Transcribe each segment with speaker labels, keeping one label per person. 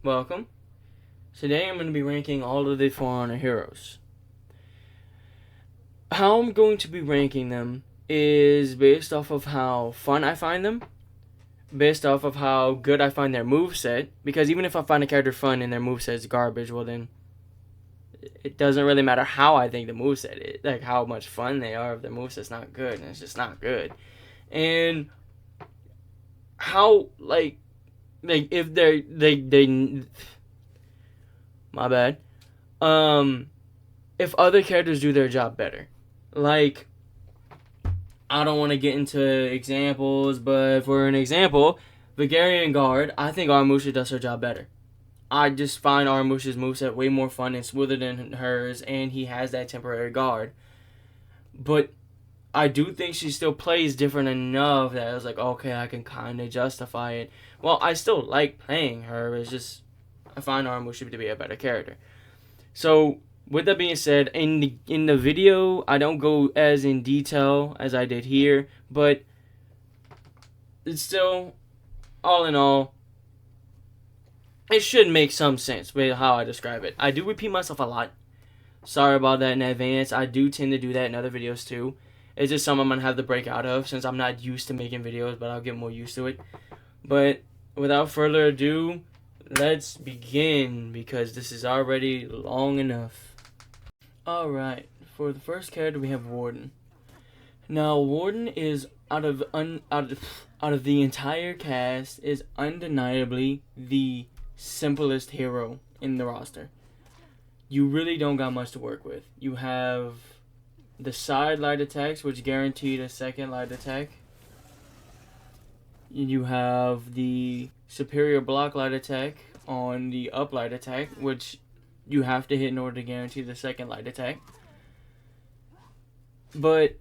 Speaker 1: Welcome. Today I'm going to be ranking all of the For Honor heroes. How I'm going to be ranking them is based off of how fun I find them, based off of how good I find their moveset, because even if I find a character fun and their moveset is garbage, well then it doesn't really matter how I think the moveset is, like how much fun they are if their moveset's not good, and it's just not good. And how like if they my bad. Um if other characters do their job better. Like, I don't want to get into examples, but for an example, Vigarian Guard, I think Aramusha does her job better. I just find Aramusha's moveset way more fun and smoother than hers, and he has that temporary guard. But I do think she still plays different enough that I was like, okay, I can kind of justify it. Well, I still like playing her, it's just I find Aramusha to be a better character. So with that being said, in the video, I don't go as in detail as I did here, but it's still, all in all, it should make some sense with how I describe it. I do repeat myself a lot. Sorry about that in advance. I do tend to do that in other videos too. It's just something I'm gonna have to break out of since I'm not used to making videos, but I'll get more used to it. But without further ado, let's begin because this is already long enough. Alright, for the first character we have Warden. Now Warden is out of the entire cast is undeniably the simplest hero in the roster. You really don't got much to work with. You have the side light attacks, which guaranteed a second light attack. You have the superior block light attack on the up light attack, which you have to hit in order to guarantee the second light attack. But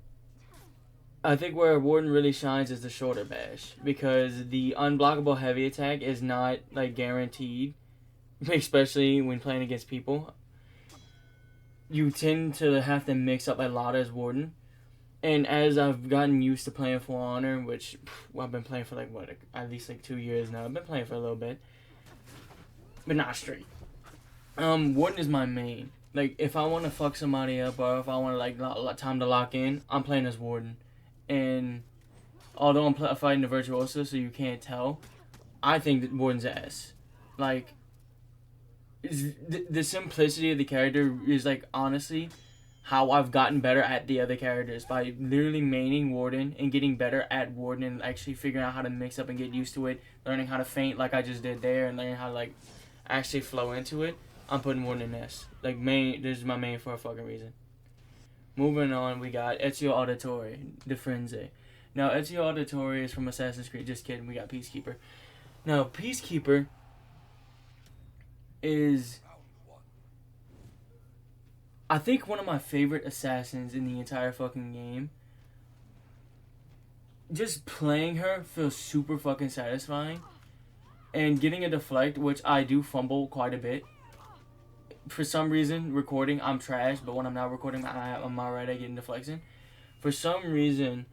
Speaker 1: I think where Warden really shines is the shoulder bash, because the unblockable heavy attack is not like guaranteed, especially when playing against people. You tend to have to mix up a lot as Warden. And as I've gotten used to playing For Honor, which I've been playing for at least 2 years now. I've been playing for a little bit, but not straight. Warden is my main. Like, if I want to fuck somebody up or if I want time to lock in, I'm playing as Warden. And although I'm fighting the Virtuoso, so you can't tell, I think that Warden's ass. Like, the simplicity of the character is, honestly, how I've gotten better at the other characters. By literally maining Warden and getting better at Warden and actually figuring out how to mix up and get used to it, learning how to feint like I just did there, and learning how to, actually flow into it. I'm putting Warden in S. This is my main for a fucking reason. Moving on, we got Ezio Auditore, the Frenzy. Now, Ezio Auditore is from Assassin's Creed. Just kidding, we got Peacekeeper. Now, Peacekeeper is, I think, one of my favorite assassins in the entire fucking game. Just playing her feels super fucking satisfying. And getting a deflect, which I do fumble quite a bit. For some reason, recording, I'm trash, but when I'm not recording, I'm alright at getting deflection. For some reason,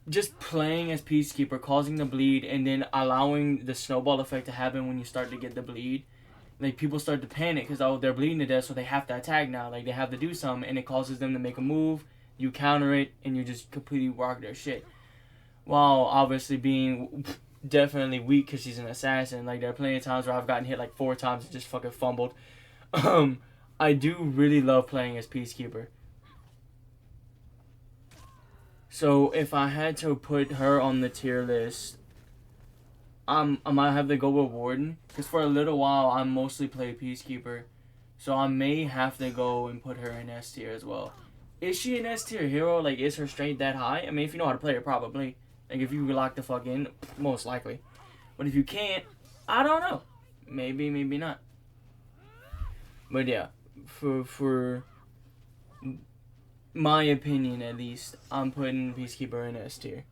Speaker 1: just playing as Peacekeeper, causing the bleed, and then allowing the snowball effect to happen when you start to get the bleed. People start to panic because, they're bleeding to death, so they have to attack now. They have to do something, and it causes them to make a move. You counter it, and you just completely rock their shit. While obviously being definitely weak because she's an assassin. There are plenty of times where I've gotten hit 4 times and just fucking fumbled. I do really love playing as Peacekeeper. So if I had to put her on the tier list, I might have to go with Warden, because for a little while I mostly played Peacekeeper, so I may have to go and put her in S tier as well. Is she an S tier hero? Is her strength that high? I mean, if you know how to play her, probably. If you lock the fuck in, most likely. But if you can't, I don't know. Maybe, maybe not. But yeah, for my opinion at least, I'm putting Peacekeeper in S tier.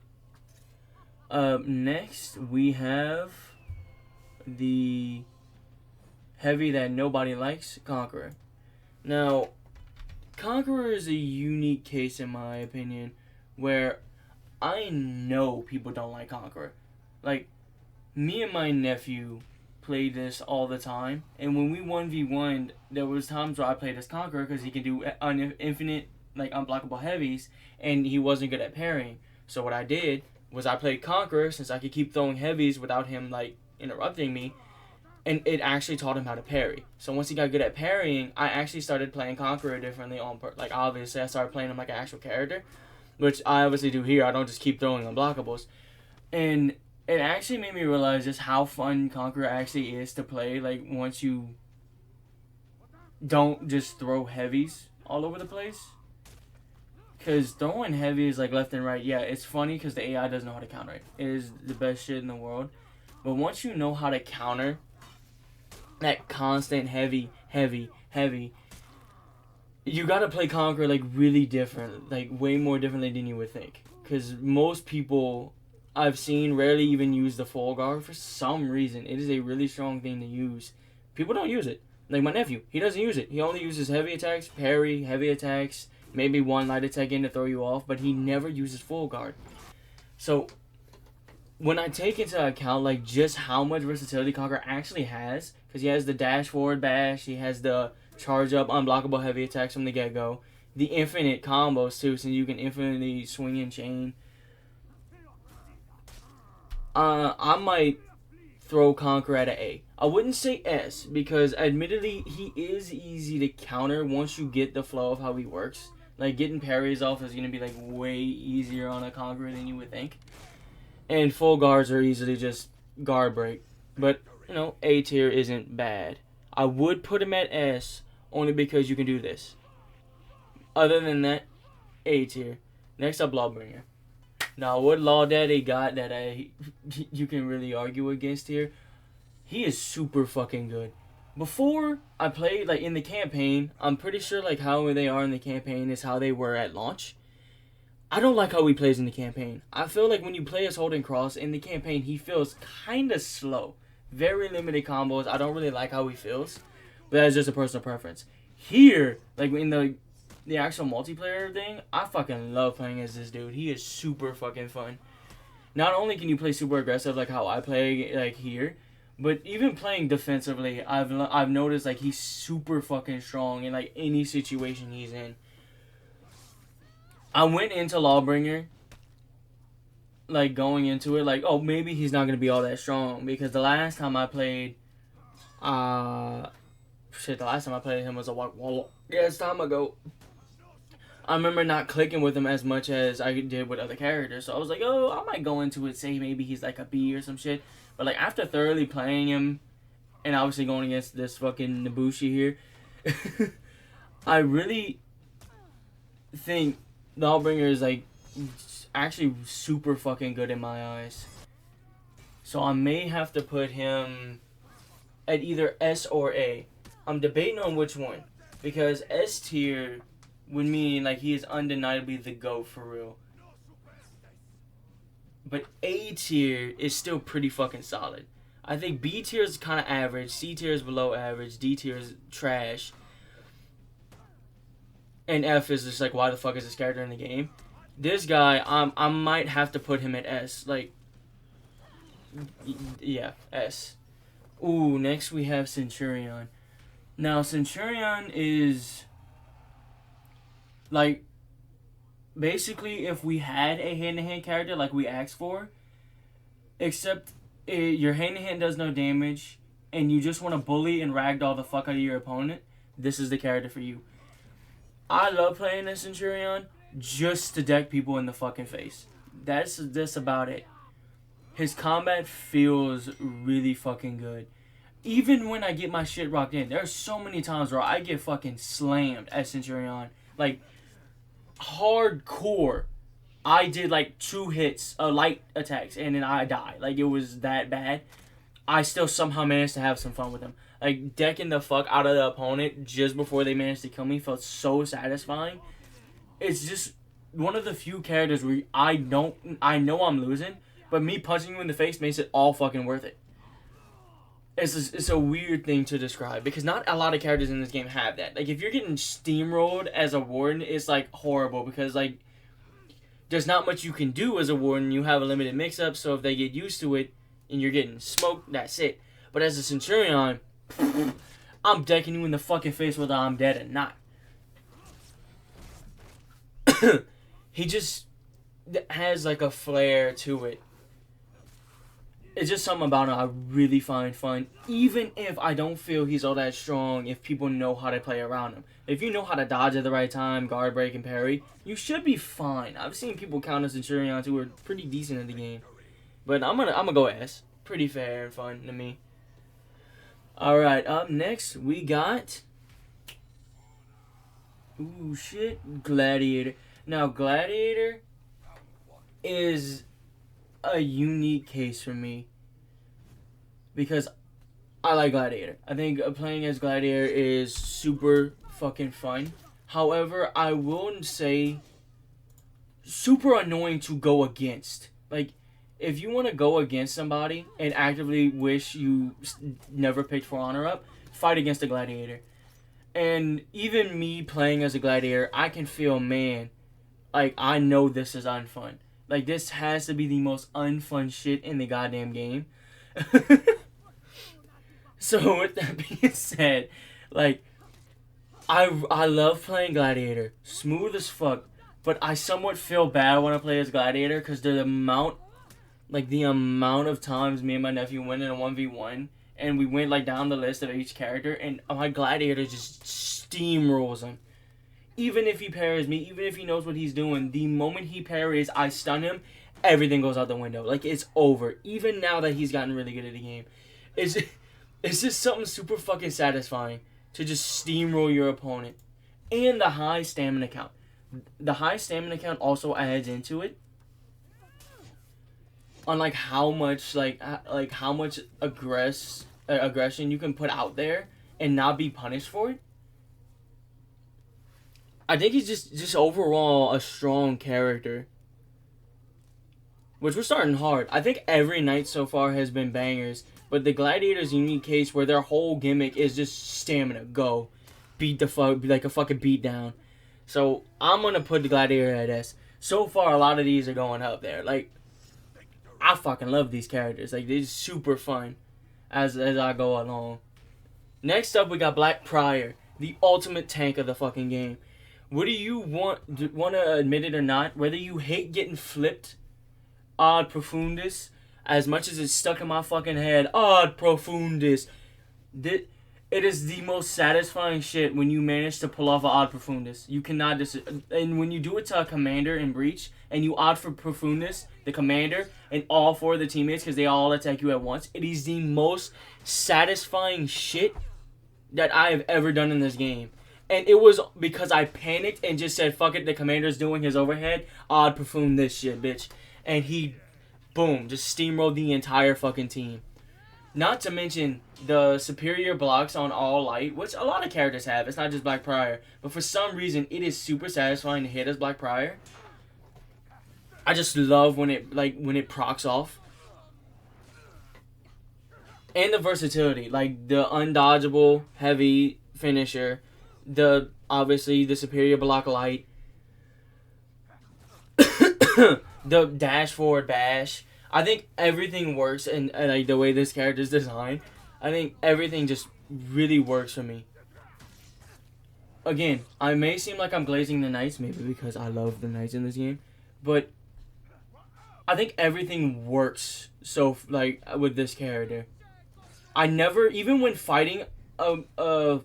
Speaker 1: Next, we have the heavy that nobody likes, Conqueror. Now, Conqueror is a unique case in my opinion, where I know people don't like Conqueror. Me and my nephew played this all the time, and when we 1v1'd, there was times where I played as Conqueror because he can do infinite, like, unblockable heavies, and he wasn't good at parrying. So what I did was I played Conqueror since I could keep throwing heavies without him, like, interrupting me, and it actually taught him how to parry. So once he got good at parrying, I actually started playing Conqueror differently like, obviously, I started playing him like an actual character, which I obviously do here. I don't just keep throwing unblockables. And it actually made me realize just how fun Conqueror actually is to play, like, once you don't just throw heavies all over the place. Because throwing heavies, like, left and right, yeah, it's funny because the AI doesn't know how to counter it. It is the best shit in the world. But once you know how to counter that constant heavy, you gotta play Conqueror, like, really different, like, way more differently than you would think. Because most people I've seen rarely even use the full guard for some reason. It is a really strong thing to use. People don't use it. Like my nephew, he doesn't use it. He only uses heavy attacks, parry, heavy attacks, maybe one light attack in to throw you off, but he never uses full guard. So when I take into account, like, just how much versatility Conqueror actually has, because he has the dash forward bash, he has the charge up unblockable heavy attacks from the get-go, the infinite combos too, so you can infinitely swing and chain. I might throw Conqueror at an A. I wouldn't say S, because admittedly, he is easy to counter once you get the flow of how he works. Like, getting parries off is going to be, like, way easier on a Conqueror than you would think. And full guards are easily just guard break. But, you know, A tier isn't bad. I would put him at S, only because you can do this. Other than that, A tier. Next up, Lawbringer. Now, what Law Daddy got that you can really argue against here, he is super fucking good. Before I played, like, in the campaign, I'm pretty sure, like, how they are in the campaign is how they were at launch. I don't like how he plays in the campaign. I feel like when you play as Holden Cross in the campaign, he feels kind of slow. Very limited combos. I don't really like how he feels. But that's just a personal preference. Here, like, in the actual multiplayer thing, I fucking love playing as this dude. He is super fucking fun. Not only can you play super aggressive like how I play, like, here, but even playing defensively, I've noticed, like, he's super fucking strong in, like, any situation he's in. I went into Lawbringer, like, going into it, like, oh, maybe he's not going to be all that strong, because the last time I played, the last time I played him was time ago. I remember not clicking with him as much as I did with other characters. So I was like, oh, I might go into it, say maybe he's like a B or some shit. But, like, after thoroughly playing him, and obviously going against this fucking Nabushi here, I really think Lawbringer is, like, actually super fucking good in my eyes. So I may have to put him at either S or A. I'm debating on which one. Because S tier would mean, like, he is undeniably the GOAT for real. But A tier is still pretty fucking solid. I think B tier is kind of average, C tier is below average, D tier is trash, and F is just like, why the fuck is this character in the game? This guy, I might have to put him at S. Like, yeah, S. Ooh, next we have Centurion. Now, Centurion is, like, basically if we had a hand-to-hand character like we asked for, except your hand-to-hand does no damage, and you just want to bully and ragdoll the fuck out of your opponent, this is the character for you. I love playing as Centurion just to deck people in the fucking face. That's about it. His combat feels really fucking good. Even when I get my shit rocked in, there's so many times where I get fucking slammed as Centurion. Like, hardcore. I did, like, 2 hits, light attacks, and then I die. Like, it was that bad. I still somehow managed to have some fun with him. Like, decking the fuck out of the opponent just before they managed to kill me felt so satisfying. It's just one of the few characters where I know I'm losing, but me punching you in the face makes it all fucking worth it. It's a weird thing to describe, because not a lot of characters in this game have that. Like, if you're getting steamrolled as a warden, it's, like, horrible, because, like, there's not much you can do as a warden. You have a limited mix-up, so if they get used to it and you're getting smoked, that's it. But as a Centurion, I'm decking you in the fucking face whether I'm dead or not. He just has like a flair to it. It's just something about him I really find fun. Even if I don't feel he's all that strong, if people know how to play around him. If you know how to dodge at the right time, guard break, and parry, you should be fine. I've seen people counter Centurions who are pretty decent in the game. But I'm gonna go S. Pretty fair and fun to me. Alright, up next we got... Ooh, shit. Gladiator. Now, Gladiator is a unique case for me. Because I like Gladiator. I think playing as Gladiator is super fucking fun. However, I wouldn't say super annoying to go against. Like, if you want to go against somebody and actively wish you never picked For Honor up, fight against a Gladiator. And even me playing as a Gladiator, I can feel, man, like, I know this is unfun. Like, this has to be the most unfun shit in the goddamn game. So, with that being said, like, I love playing Gladiator. Smooth as fuck. But I somewhat feel bad when I play as Gladiator because the amount of times me and my nephew went in a 1v1 and we went like down the list of each character and my Gladiator just steamrolls him. Even if he parries me, even if he knows what he's doing, the moment he parries, I stun him, everything goes out the window. Like, it's over. Even now that he's gotten really good at the game. It's just something super fucking satisfying to just steamroll your opponent. And the high stamina count. The high stamina count also adds into it. On like how much how much aggression you can put out there and not be punished for it. I think he's just overall a strong character. Which we're starting hard. I think every night so far has been bangers. But the Gladiator's a unique case where their whole gimmick is just stamina. Go. Beat the fuck, like a fucking beat down. So, I'm going to put the Gladiator at S. So far, a lot of these are going up there. Like, I fucking love these characters. Like, they're super fun as I go along. Next up, we got Black Prior. The ultimate tank of the fucking game. Whether you want to admit it or not, whether you hate getting flipped ad profundis, as much as it's stuck in my fucking head, ad profundis, it is the most satisfying shit when you manage to pull off an ad profundis. You cannot and when you do it to a commander in Breach, and you ad for profundis, the commander, and all four of the teammates, because they all attack you at once, it is the most satisfying shit that I have ever done in this game. And it was because I panicked and just said, fuck it, the commander's doing his overhead, I'd perform this shit, bitch. And he, boom, just steamrolled the entire fucking team. Not to mention the superior blocks on all light, which a lot of characters have. It's not just Black Prior. But for some reason, it is super satisfying to hit as Black Prior. I just love when it procs off. And the versatility. Like, the undodgeable, heavy finisher. Obviously, the superior block light. The dash forward bash. I think everything works and like the way this character is designed. I think everything just really works for me. Again, I may seem like I'm glazing the knights, maybe because I love the knights in this game, but I think everything works so like with this character. I never, even when fighting a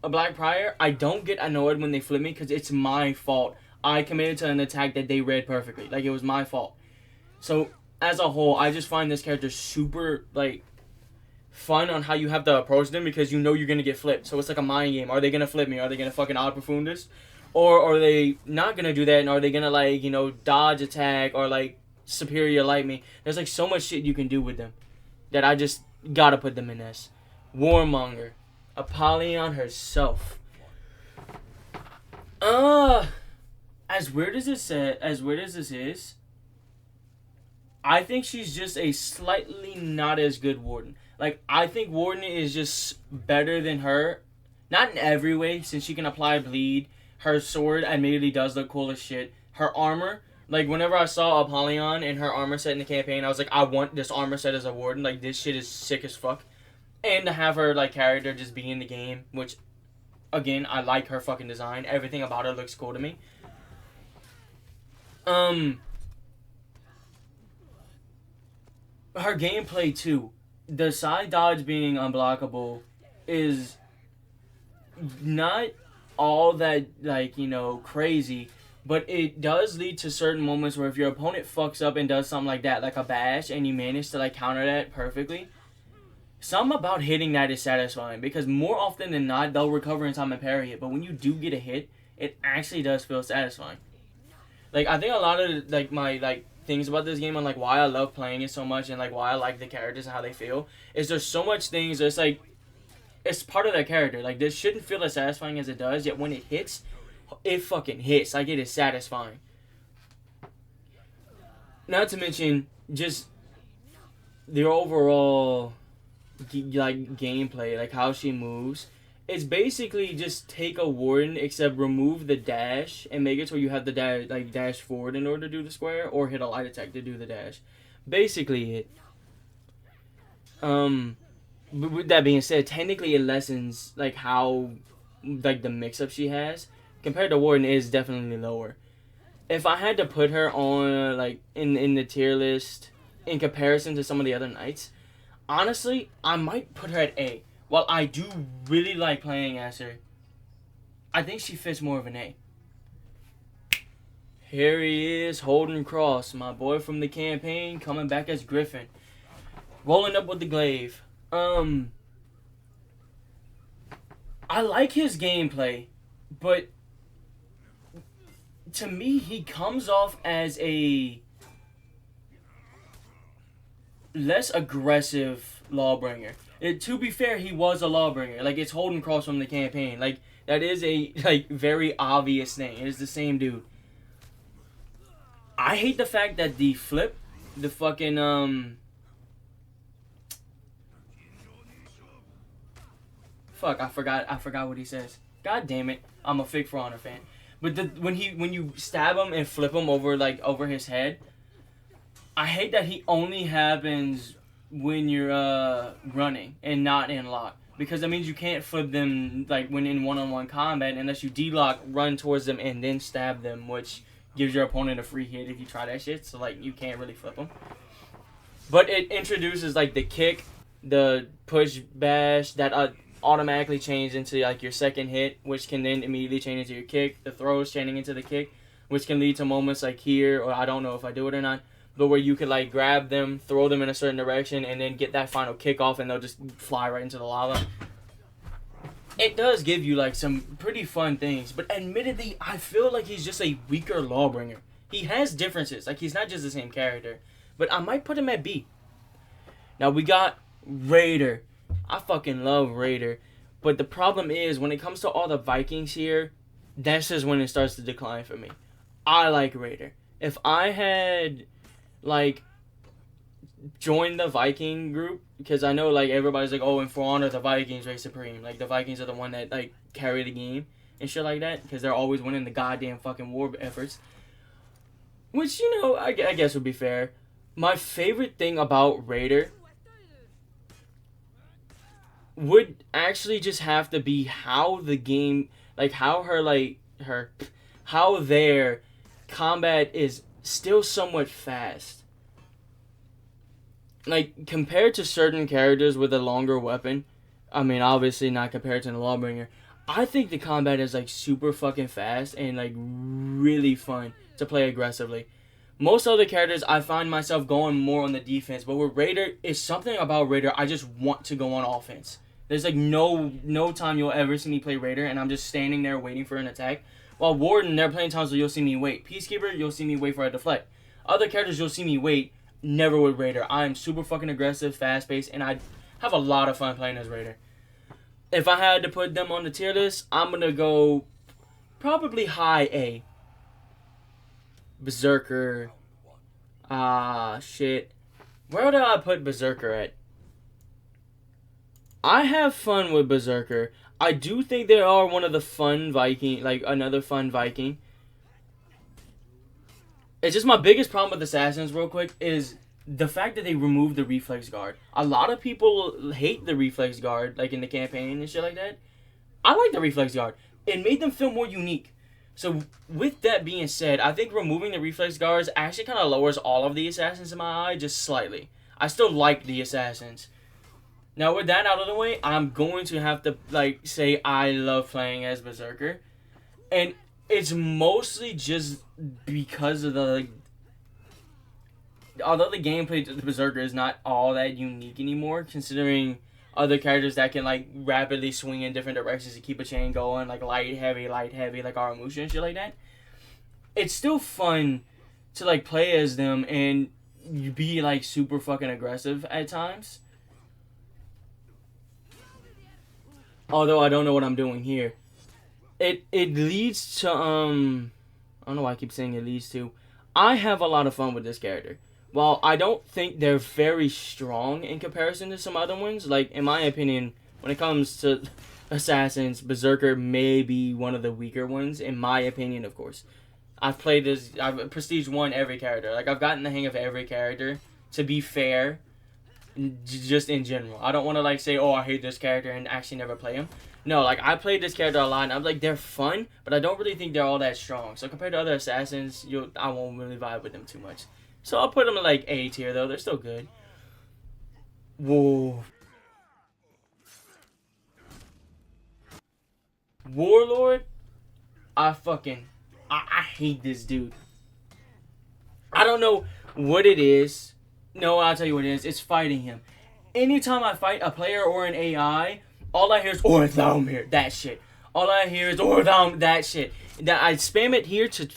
Speaker 1: Black Prior, I don't get annoyed when they flip me because it's my fault. I committed to an attack that they read perfectly. Like, it was my fault. So, as a whole, I just find this character super, like, fun on how you have to approach them because you know you're going to get flipped. So, it's like a mind game. Are they going to flip me? Are they going to fucking outperform this? Or are they not going to do that? And are they going to, like, you know, dodge attack or, like, superior light me? There's, like, so much shit you can do with them that I just gotta put them in S. Warmonger. Apollyon herself. As weird as this is, I think she's just a slightly not as good Warden. Like, I think Warden is just better than her. Not in every way, since she can apply bleed. Her sword admittedly does look cool as shit. Her armor, like, whenever I saw Apollyon and her armor set in the campaign, I was like, I want this armor set as a Warden. Like, this shit is sick as fuck. And to have her like character just be in the game, which again I like her fucking design. Everything about her looks cool to me. Her gameplay too. The side dodge being unblockable is not all that like, you know, crazy, but it does lead to certain moments where if your opponent fucks up and does something like that, like a bash, and you manage to like counter that perfectly, something about hitting that is satisfying because more often than not they'll recover in time and parry it, but when you do get a hit, it actually does feel satisfying. Like I think a lot of like my like things about this game and like why I love playing it so much and like why I like the characters and how they feel is there's so much things that's like it's part of their character. Like this shouldn't feel as satisfying as it does, yet when it hits, it fucking hits. Like it is satisfying. Not to mention just the overall like gameplay, like how she moves. It's basically just take a warden except remove the dash and make it so you have the dash like dash forward in order to do the square or hit a light attack to do the dash. Basically it. But with that being said, technically it lessens like how like the mix up she has compared to Warden is definitely lower. If I had to put her on like in the tier list in comparison to some of the other knights, honestly, I might put her at A. While I do really like playing as her, I think she fits more of an A. Here he is, Holden Cross, my boy from the campaign, coming back as Griffin. Rolling up with the glaive. I like his gameplay, but to me, he comes off as a less aggressive Lawbringer. To be fair, he was a Lawbringer. Like, it's Holden Cross from the campaign. Like, that is a, like, very obvious thing. It is the same dude. I hate the fact that the flip, the fucking, fuck, I forgot what he says. God damn it. I'm a fake For Honor fan. But when you stab him and flip him over, like, over his head, I hate that he only happens when you're running and not in lock, because that means you can't flip them like when in one-on-one combat unless you D-lock, run towards them, and then stab them, which gives your opponent a free hit if you try that shit. So like you can't really flip them. But it introduces like the kick, the push bash that automatically change into like your second hit, which can then immediately change into your kick. The throws changing into the kick, which can lead to moments like here, or I don't know if I do it or not, but where you could like grab them, throw them in a certain direction, and then get that final kick off, and they'll just fly right into the lava. It does give you like some pretty fun things, but admittedly, I feel like he's just a weaker Lawbringer. He has differences, like he's not just the same character, but I might put him at B. Now we got Raider. I fucking love Raider, but the problem is when it comes to all the Vikings here, that's just when it starts to decline for me. I like Raider. If I had like joined the Viking group, because I know like everybody's like, oh, in For Honor the Vikings reign supreme, like the Vikings are the one that like carry the game and shit like that, because they're always winning the goddamn fucking war efforts, which, you know, I guess would be fair. My favorite thing about Raider would actually just have to be how the game, like how how their combat is still somewhat fast. Like, compared to certain characters with a longer weapon, I mean, obviously not compared to the Lawbringer, I think the combat is, like, super fucking fast and, like, really fun to play aggressively. Most other characters, I find myself going more on the defense, but with Raider, it's something about Raider, I just want to go on offense. There's, like, no time you'll ever see me play Raider, and I'm just standing there waiting for an attack. While Warden, there are plenty of times where you'll see me wait. Peacekeeper, you'll see me wait for a deflect. Other characters, you'll see me wait. Never with Raider. I am super fucking aggressive, fast-paced, and I have a lot of fun playing as Raider. If I had to put them on the tier list, I'm going to go probably high A. Berserker. Shit. Where do I put Berserker at? I have fun with Berserker. I do think they are one of the fun Viking, like another fun Viking. It's just my biggest problem with Assassins, real quick, is the fact that they removed the reflex guard. A lot of people hate the reflex guard, like in the campaign and shit like that. I like the reflex guard. It made them feel more unique. So with that being said, I think removing the reflex guards actually kind of lowers all of the assassins in my eye just slightly. I still like the assassins. Now with that out of the way, I'm going to have to like say I love playing as Berserker, and it's mostly just because of the. Although the gameplay to the Berserker is not all that unique anymore, considering other characters that can like rapidly swing in different directions to keep a chain going, like light, heavy, like Aramusha and shit like that. It's still fun to like play as them and you be like super fucking aggressive at times. Although I don't know what I'm doing here. It leads to I don't know why I keep saying it leads to. I have a lot of fun with this character. While I don't think they're very strong in comparison to some other ones, like, in my opinion, when it comes to Assassins, Berserker may be one of the weaker ones, in my opinion, of course. I've Prestige 1 every character. Like, I've gotten the hang of every character, to be fair, just in general. I don't want to, like, say, oh, I hate this character and actually never play him. No, like, I played this character a lot, and I'm like, they're fun, but I don't really think they're all that strong. So compared to other Assassins, I won't really vibe with them too much. So I'll put them in like A tier though. They're still good. Whoa. Warlord? I hate this dude. I don't know what it is. No, I'll tell you what it is. It's fighting him. Anytime I fight a player or an AI, all I hear is Orthalmir, that shit. All I hear is Orthalmir, that shit. That I spam it here to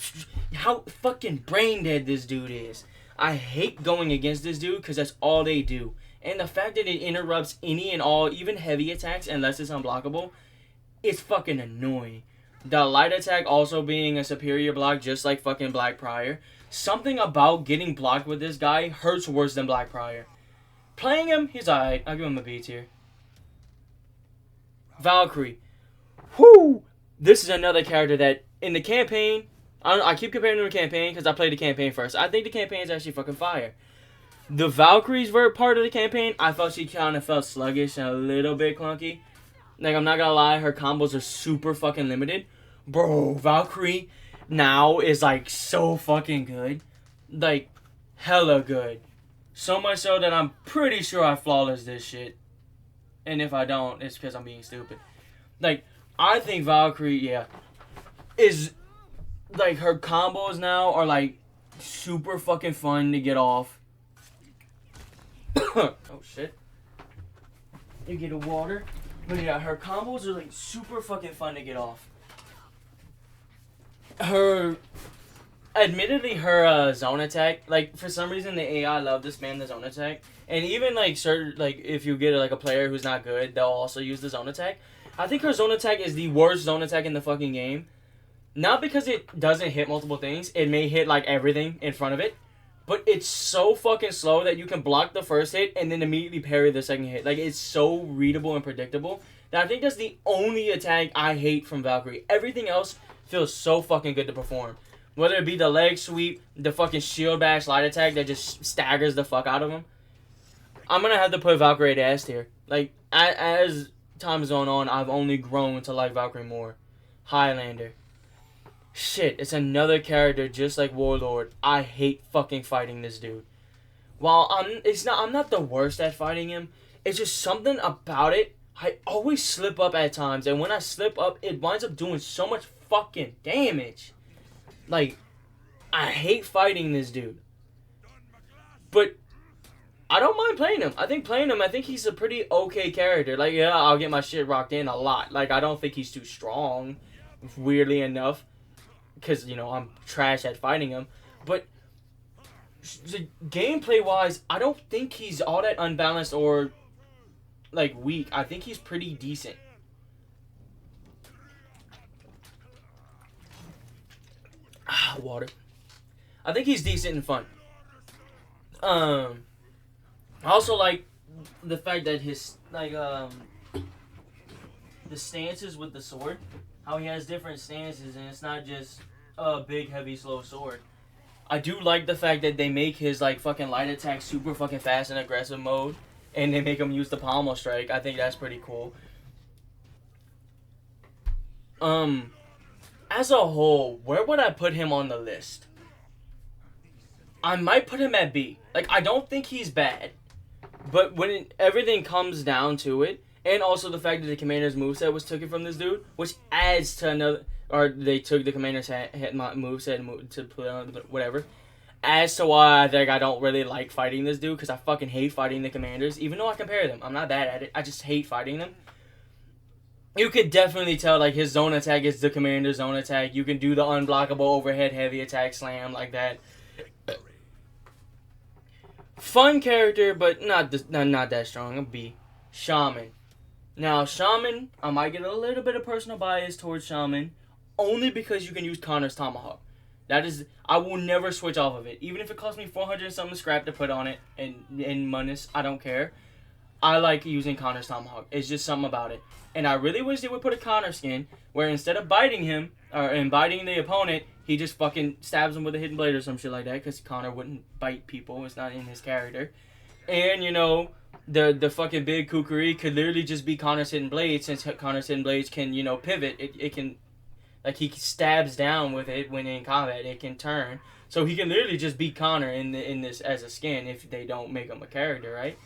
Speaker 1: how fucking brain dead this dude is. I hate going against this dude because that's all they do. And the fact that it interrupts any and all, even heavy attacks, unless it's unblockable, it's fucking annoying. The light attack also being a superior block, just like fucking Black Prior. Something about getting blocked with this guy hurts worse than Black Prior. Playing him, he's alright. I'll give him a B tier. Valkyrie. Whoo! This is another character that, in the campaign, I keep comparing to the campaign because I played the campaign first. I think the campaign is actually fucking fire. The Valkyrie's part of the campaign, I felt she kind of felt sluggish and a little bit clunky. Like, I'm not gonna lie, her combos are super fucking limited. Bro, Valkyrie now is, like, so fucking good. Like, hella good. So much so that I'm pretty sure I flawless this shit. And if I don't, it's because I'm being stupid. Like, I think Valkyrie, yeah, is... Like, her combos now are, like, super fucking fun to get off. Oh, shit. You get a water. But, yeah, her combos are, like, super fucking fun to get off. Admittedly, her zone attack, like, for some reason, the AI love to spam the zone attack. And even, like, certain, like, if you get, like, a player who's not good, they'll also use the zone attack. I think her zone attack is the worst zone attack in the fucking game. Not because it doesn't hit multiple things. It may hit, like, everything in front of it. But it's so fucking slow that you can block the first hit and then immediately parry the second hit. Like, it's so readable and predictable that I think that's the only attack I hate from Valkyrie. Everything else feels so fucking good to perform. Whether it be the leg sweep, the fucking shield bash light attack that just staggers the fuck out of him. I'm gonna have to put Valkyrie to S tier. Like, as time's gone on, I've only grown to like Valkyrie more. Highlander. Shit, it's another character just like Warlord. I hate fucking fighting this dude. While I'm not the worst at fighting him. It's just something about it. I always slip up at times, and when I slip up, it winds up doing so much fucking damage. Like, I hate fighting this dude. But I don't mind playing him. I think he's a pretty okay character. Like, yeah, I'll get my shit rocked in a lot. Like, I don't think he's too strong, weirdly enough. Because, you know, I'm trash at fighting him. But gameplay-wise, I don't think he's all that unbalanced or, like, weak. I think he's pretty decent. Water. I think he's decent and fun. I also like the fact that his, like, the stances with the sword. How he has different stances, and it's not just a big, heavy, slow sword. I do like the fact that they make his like fucking light attack super fucking fast and aggressive mode, and they make him use the pommel strike. I think that's pretty cool. As a whole, where would I put him on the list? I might put him at B. Like, I don't think he's bad. But when everything comes down to it, and also the fact that the Commander's moveset was taken from this dude, which adds to another... Or they took the Commander's moveset to play on whatever. As to why I think I don't really like fighting this dude, because I fucking hate fighting the Commanders. Even though I compare them. I'm not bad at it. I just hate fighting them. You could definitely tell, like, his zone attack is the Commander's zone attack. You can do the unblockable overhead heavy attack slam like that. Fun character, but not that strong. A B. Shaman. Now, Shaman, I might get a little bit of personal bias towards Shaman, only because you can use Connor's Tomahawk. That is, I will never switch off of it. Even if it costs me 400 and something scrap to put on it, and Munus, I don't care. I like using Connor's Tomahawk. It's just something about it. And I really wish they would put a Connor skin, where instead of biting him, and biting the opponent, he just fucking stabs him with a hidden blade or some shit like that, because Connor wouldn't bite people. It's not in his character. And, you know, the fucking big kukri could literally just be Connor's hidden blade, since Connor's hidden blades can, you know, pivot. It can, like, he stabs down with it when in combat. It can turn. So he can literally just beat Connor in this as a skin if they don't make him a character, right?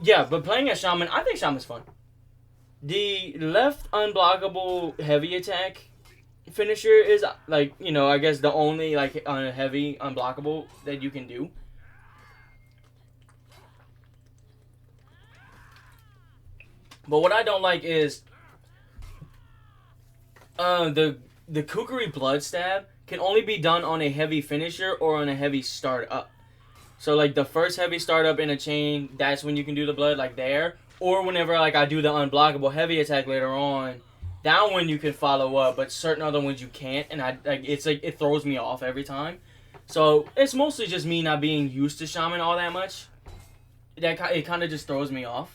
Speaker 1: Yeah, but playing as Shaman, I think Shaman's fun. The left unblockable heavy attack finisher is, like, you know, I guess the only, like, heavy unblockable that you can do. But what I don't like is the Kukri Blood Stab can only be done on a heavy finisher or on a heavy start up. So, like, the first heavy startup in a chain, that's when you can do the blood, like, there. Or whenever, like, I do the unblockable heavy attack later on, that one you can follow up, but certain other ones you can't, and it's like, it throws me off every time. So, it's mostly just me not being used to Shaman all that much. It kind of just throws me off.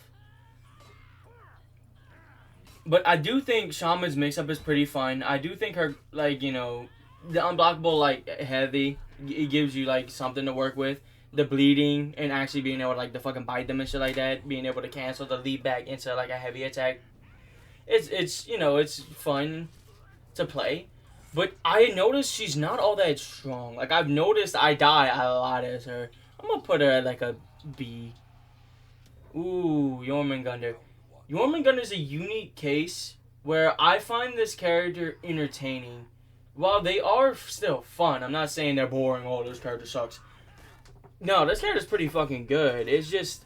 Speaker 1: But I do think Shaman's mix-up is pretty fun. I do think her, like, you know, the unblockable, like, heavy, it gives you, like, something to work with. The bleeding and actually being able to, like, the fucking bite them and shit like that, being able to cancel the lead back into, like, a heavy attack. It's you know, it's fun to play. But I noticed she's not all that strong. Like, I've noticed I die a lot as her. I'm gonna put her at, like, a B. Ooh, Jormungandr. Jormungandr is a unique case where I find this character entertaining. While they are still fun, I'm not saying they're boring, oh, this character sucks. No, this character's pretty fucking good. It's just,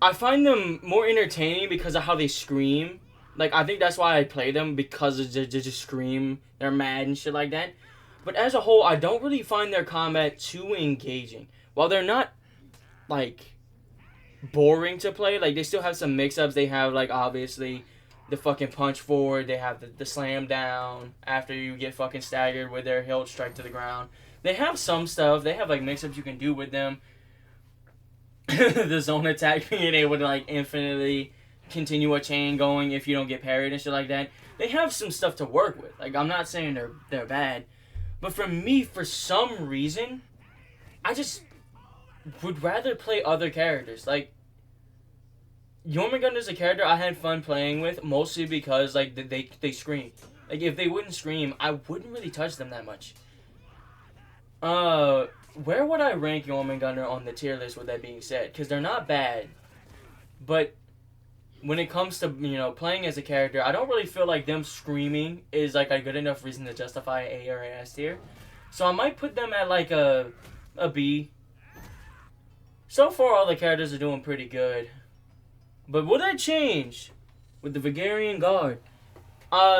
Speaker 1: I find them more entertaining because of how they scream. Like, I think that's why I play them, because they just scream, they're mad and shit like that. But as a whole, I don't really find their combat too engaging. While they're not, like, boring to play, like, they still have some mix-ups. They have, like, obviously, the fucking punch forward. They have the slam down after you get fucking staggered with their hilt strike to the ground. They have some stuff. They have, like, mix-ups you can do with them. The zone attack, being able to, like, infinitely continue a chain going if you don't get parried and shit like that. They have some stuff to work with. Like, I'm not saying they're bad. But for me, for some reason, I just would rather play other characters. Like, Jormungandr is a character I had fun playing with, mostly because, like, they scream. Like, if they wouldn't scream, I wouldn't really touch them that much. Where would I rank Jormungandr on the tier list with that being said? Because they're not bad. But when it comes to, you know, playing as a character, I don't really feel like them screaming is, like, a good enough reason to justify A or a S tier. So I might put them at, like, a B. So far, all the characters are doing pretty good. But will that change with the Vegarian Guard?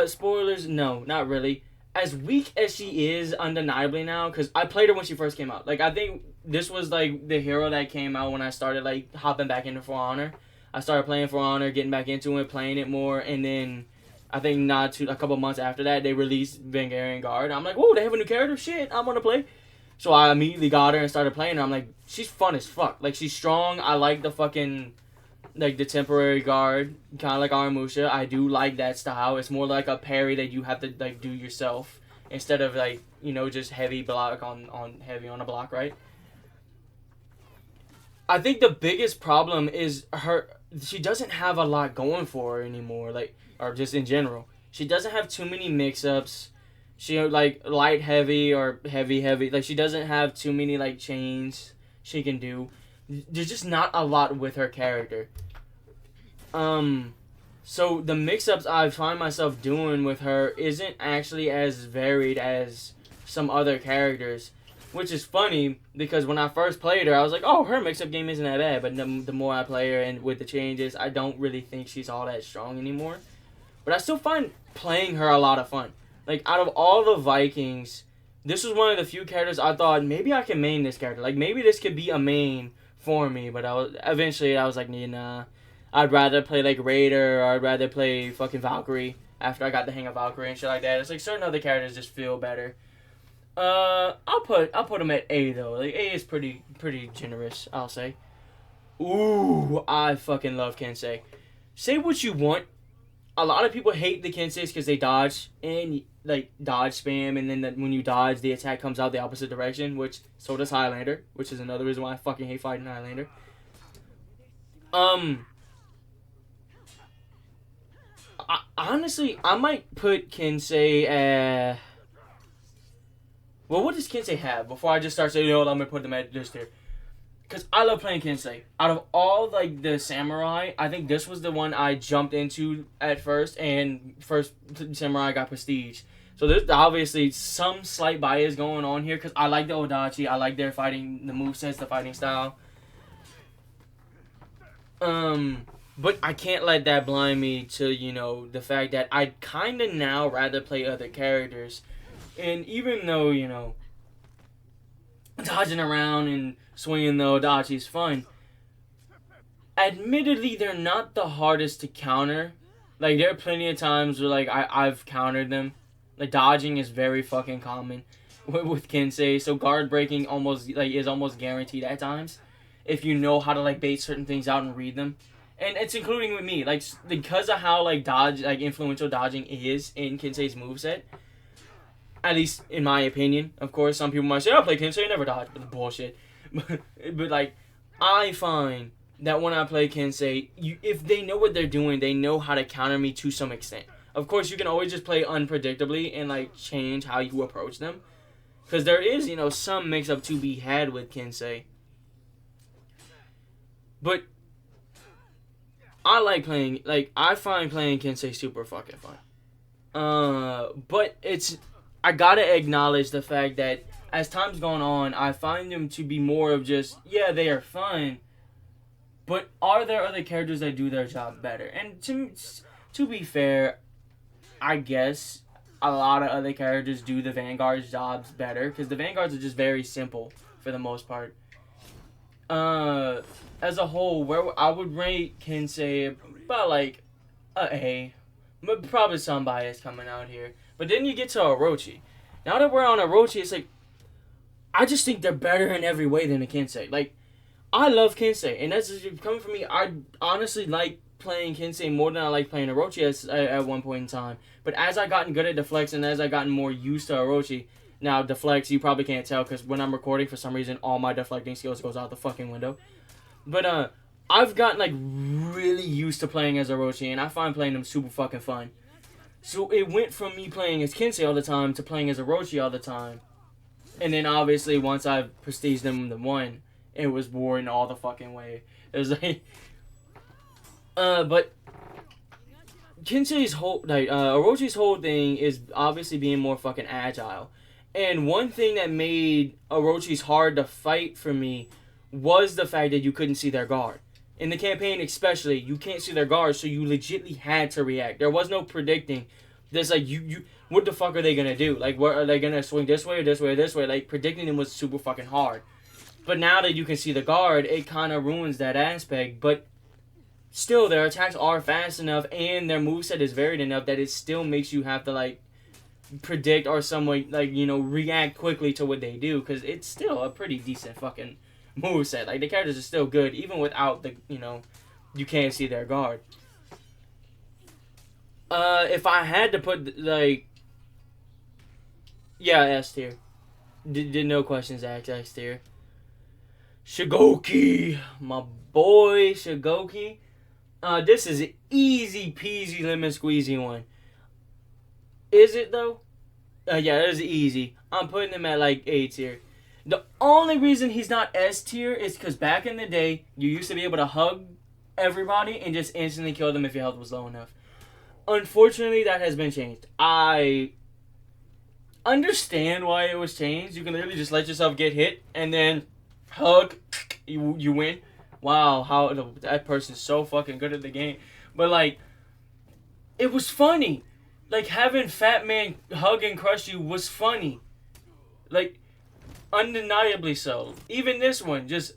Speaker 1: Spoilers, no, not really. As weak as she is, undeniably now, because I played her when she first came out. Like, I think this was, like, the hero that came out when I started, like, hopping back into For Honor. I started playing For Honor, getting back into it, playing it more, and then I think a couple months after that, they released Vegarian Guard. I'm like, whoa, they have a new character? Shit, I want to play. So I immediately got her and started playing her. I'm like, she's fun as fuck. Like, she's strong. I like the fucking, like, the temporary guard, kind of like Aramusha. I do like that style. It's more like a parry that you have to, like, do yourself instead of like, you know, just heavy block on heavy on a block, right? I think the biggest problem is she doesn't have a lot going for her anymore, like, or just in general. She doesn't have too many mix-ups. She, like, light heavy or heavy heavy. Like, she doesn't have too many, like, chains she can do. There's just not a lot with her character. So the mix-ups I find myself doing with her isn't actually as varied as some other characters, which is funny because when I first played her, I was like, oh, her mix-up game isn't that bad. But the more I play her and with the changes, I don't really think she's all that strong anymore. But I still find playing her a lot of fun. Like, out of all the Vikings, this was one of the few characters I thought, maybe I can main this character. Like, maybe this could be a main for me. But eventually I was like, nah. I'd rather play, like, Raider, or I'd rather play fucking Valkyrie after I got the hang of Valkyrie and shit like that. It's like certain other characters just feel better. I'll put him at A, though. Like, A is pretty generous, I'll say. Ooh, I fucking love Kensei. Say what you want. A lot of people hate the Kenseis because they dodge and, like, dodge spam, and then when you dodge, the attack comes out the opposite direction, which so does Highlander, which is another reason why I fucking hate fighting Highlander. Honestly, I might put Kensei well, what does Kensei have? Before I just start saying, I'm gonna put them at this tier. Because I love playing Kensei. Out of all, like, the samurai, I think this was the one I jumped into at first, and first samurai got prestige. So there's obviously some slight bias going on here, because I like the Odachi, I like their fighting, the movesets, the fighting style. But I can't let that blind me to, you know, the fact that I'd kind of now rather play other characters. And even though, you know, dodging around and swinging the Odachi is fun, admittedly, they're not the hardest to counter. Like, there are plenty of times where, like, I've countered them. Like, dodging is very fucking common with Kensei. So guard breaking is almost guaranteed at times, if you know how to, like, bait certain things out and read them. And it's including with me, like, because of how, like, influential dodging is in Kensei's moveset. At least in my opinion. Of course, some people might say, I play Kensei, I never dodge. But bullshit. but, like, I find that when I play Kensei, if they know what they're doing, they know how to counter me to some extent. Of course, you can always just play unpredictably and, like, change how you approach them. Because there is, you know, some mix-up to be had with Kensei. But I find playing Kensei super fucking fun. But I gotta acknowledge the fact that as time's gone on, I find them to be more of just, yeah, they are fun, but are there other characters that do their job better? And to be fair, I guess a lot of other characters do the Vanguard's jobs better, because the Vanguards are just very simple for the most part. As a whole, where I would rate Kensei about like a A, but probably some bias coming out here. But then you get to Orochi. Now that we're on Orochi, it's like, I just think they're better in every way than a Kensei. Like, I love Kensei, and that's just coming from me. I honestly like playing Kensei more than I like playing Orochi at one point in time. But as I gotten good at Deflex and as I gotten more used to Orochi, now Deflex, you probably can't tell because when I'm recording, for some reason, all my deflecting skills goes out the fucking window. But I've gotten like really used to playing as Orochi, and I find playing them super fucking fun. So it went from me playing as Kensei all the time to playing as Orochi all the time. And then obviously once I've prestiged them the one, it was boring all the fucking way. It was like, but Kensei's Orochi's whole thing is obviously being more fucking agile. And one thing that made Orochi's hard to fight for me was the fact that you couldn't see their guard. In the campaign especially, you can't see their guard, so you legitly had to react. There was no predicting. There's like, what the fuck are they gonna do? Like, what are they gonna swing this way or this way or this way? Like, predicting them was super fucking hard. But now that you can see the guard, it kind of ruins that aspect. But still, their attacks are fast enough and their moveset is varied enough that it still makes you have to, like, predict or some way, like, you know, react quickly to what they do. Because it's still a pretty decent fucking moveset. Like, the characters are still good, even without the, you know, you can't see their guard. If I had to put, like, Yeah, S tier. Did no questions asked, S tier. Shigoki, my boy Shigoki. This is an easy peasy lemon squeezy one. Is it though? Yeah, it is easy. I'm putting him at like A tier. The only reason he's not S tier is because back in the day, you used to be able to hug everybody and just instantly kill them if your health was low enough. Unfortunately, that has been changed. I understand why it was changed. You can literally just let yourself get hit and then hug, you win. Wow, how that person's so fucking good at the game. But like, it was funny. Like having Fat Man hug and crush you was funny. Like, undeniably so. Even this one, just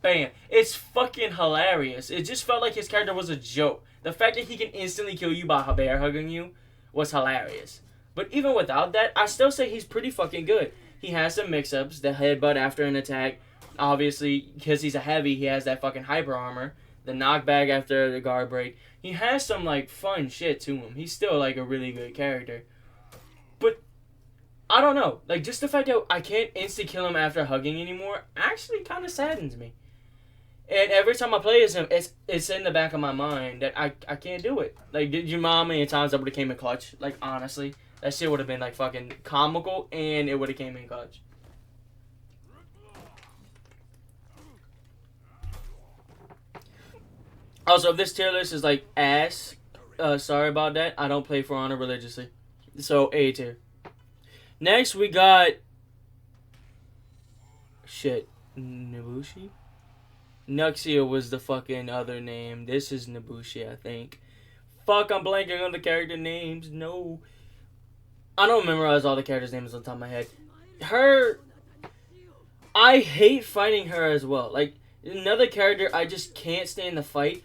Speaker 1: bam. It's fucking hilarious. It just felt like his character was a joke. The fact that he can instantly kill you by bear hugging you was hilarious. But even without that, I still say he's pretty fucking good. He has some mix-ups. The headbutt after an attack. Obviously, because he's a heavy, he has that fucking hyper armor. The knockback after the guard break. He has some, like, fun shit to him. He's still, like, a really good character. But, I don't know. Like, just the fact that I can't insta-kill him after hugging anymore actually kind of saddens me. And every time I play as him, it's in the back of my mind that I can't do it. Like, did you mind how many times I would have came in clutch? Like, honestly. That shit would have been, like, fucking comical, and it would have came in clutch. Also, if this tier list is, like, ass, sorry about that. I don't play For Honor religiously. So, A tier. Next, we got... Shit. Nabushi? Nuxia was the fucking other name. This is Nabushi, I think. Fuck, I'm blanking on the character names. No. I don't memorize all the characters' names on the top of my head. Her... I hate fighting her as well. Like, another character I just can't stand the fight.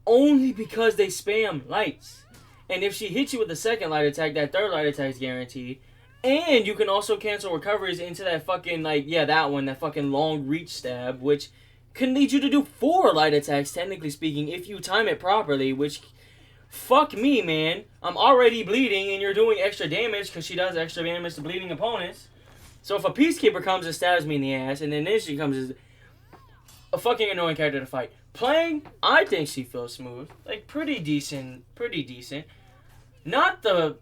Speaker 1: Only because they spam lights. And if she hits you with the second light attack, that third light attack is guaranteed. And you can also cancel recoveries into that fucking, like, yeah, that one, that fucking long reach stab, which can lead you to do 4 light attacks, technically speaking, if you time it properly, which, fuck me, man. I'm already bleeding, and you're doing extra damage, because she does extra damage to bleeding opponents. So if a Peacekeeper comes and stabs me in the ass, and then she comes as a fucking annoying character to fight. Playing, I think she feels smooth. Like, pretty decent. Not the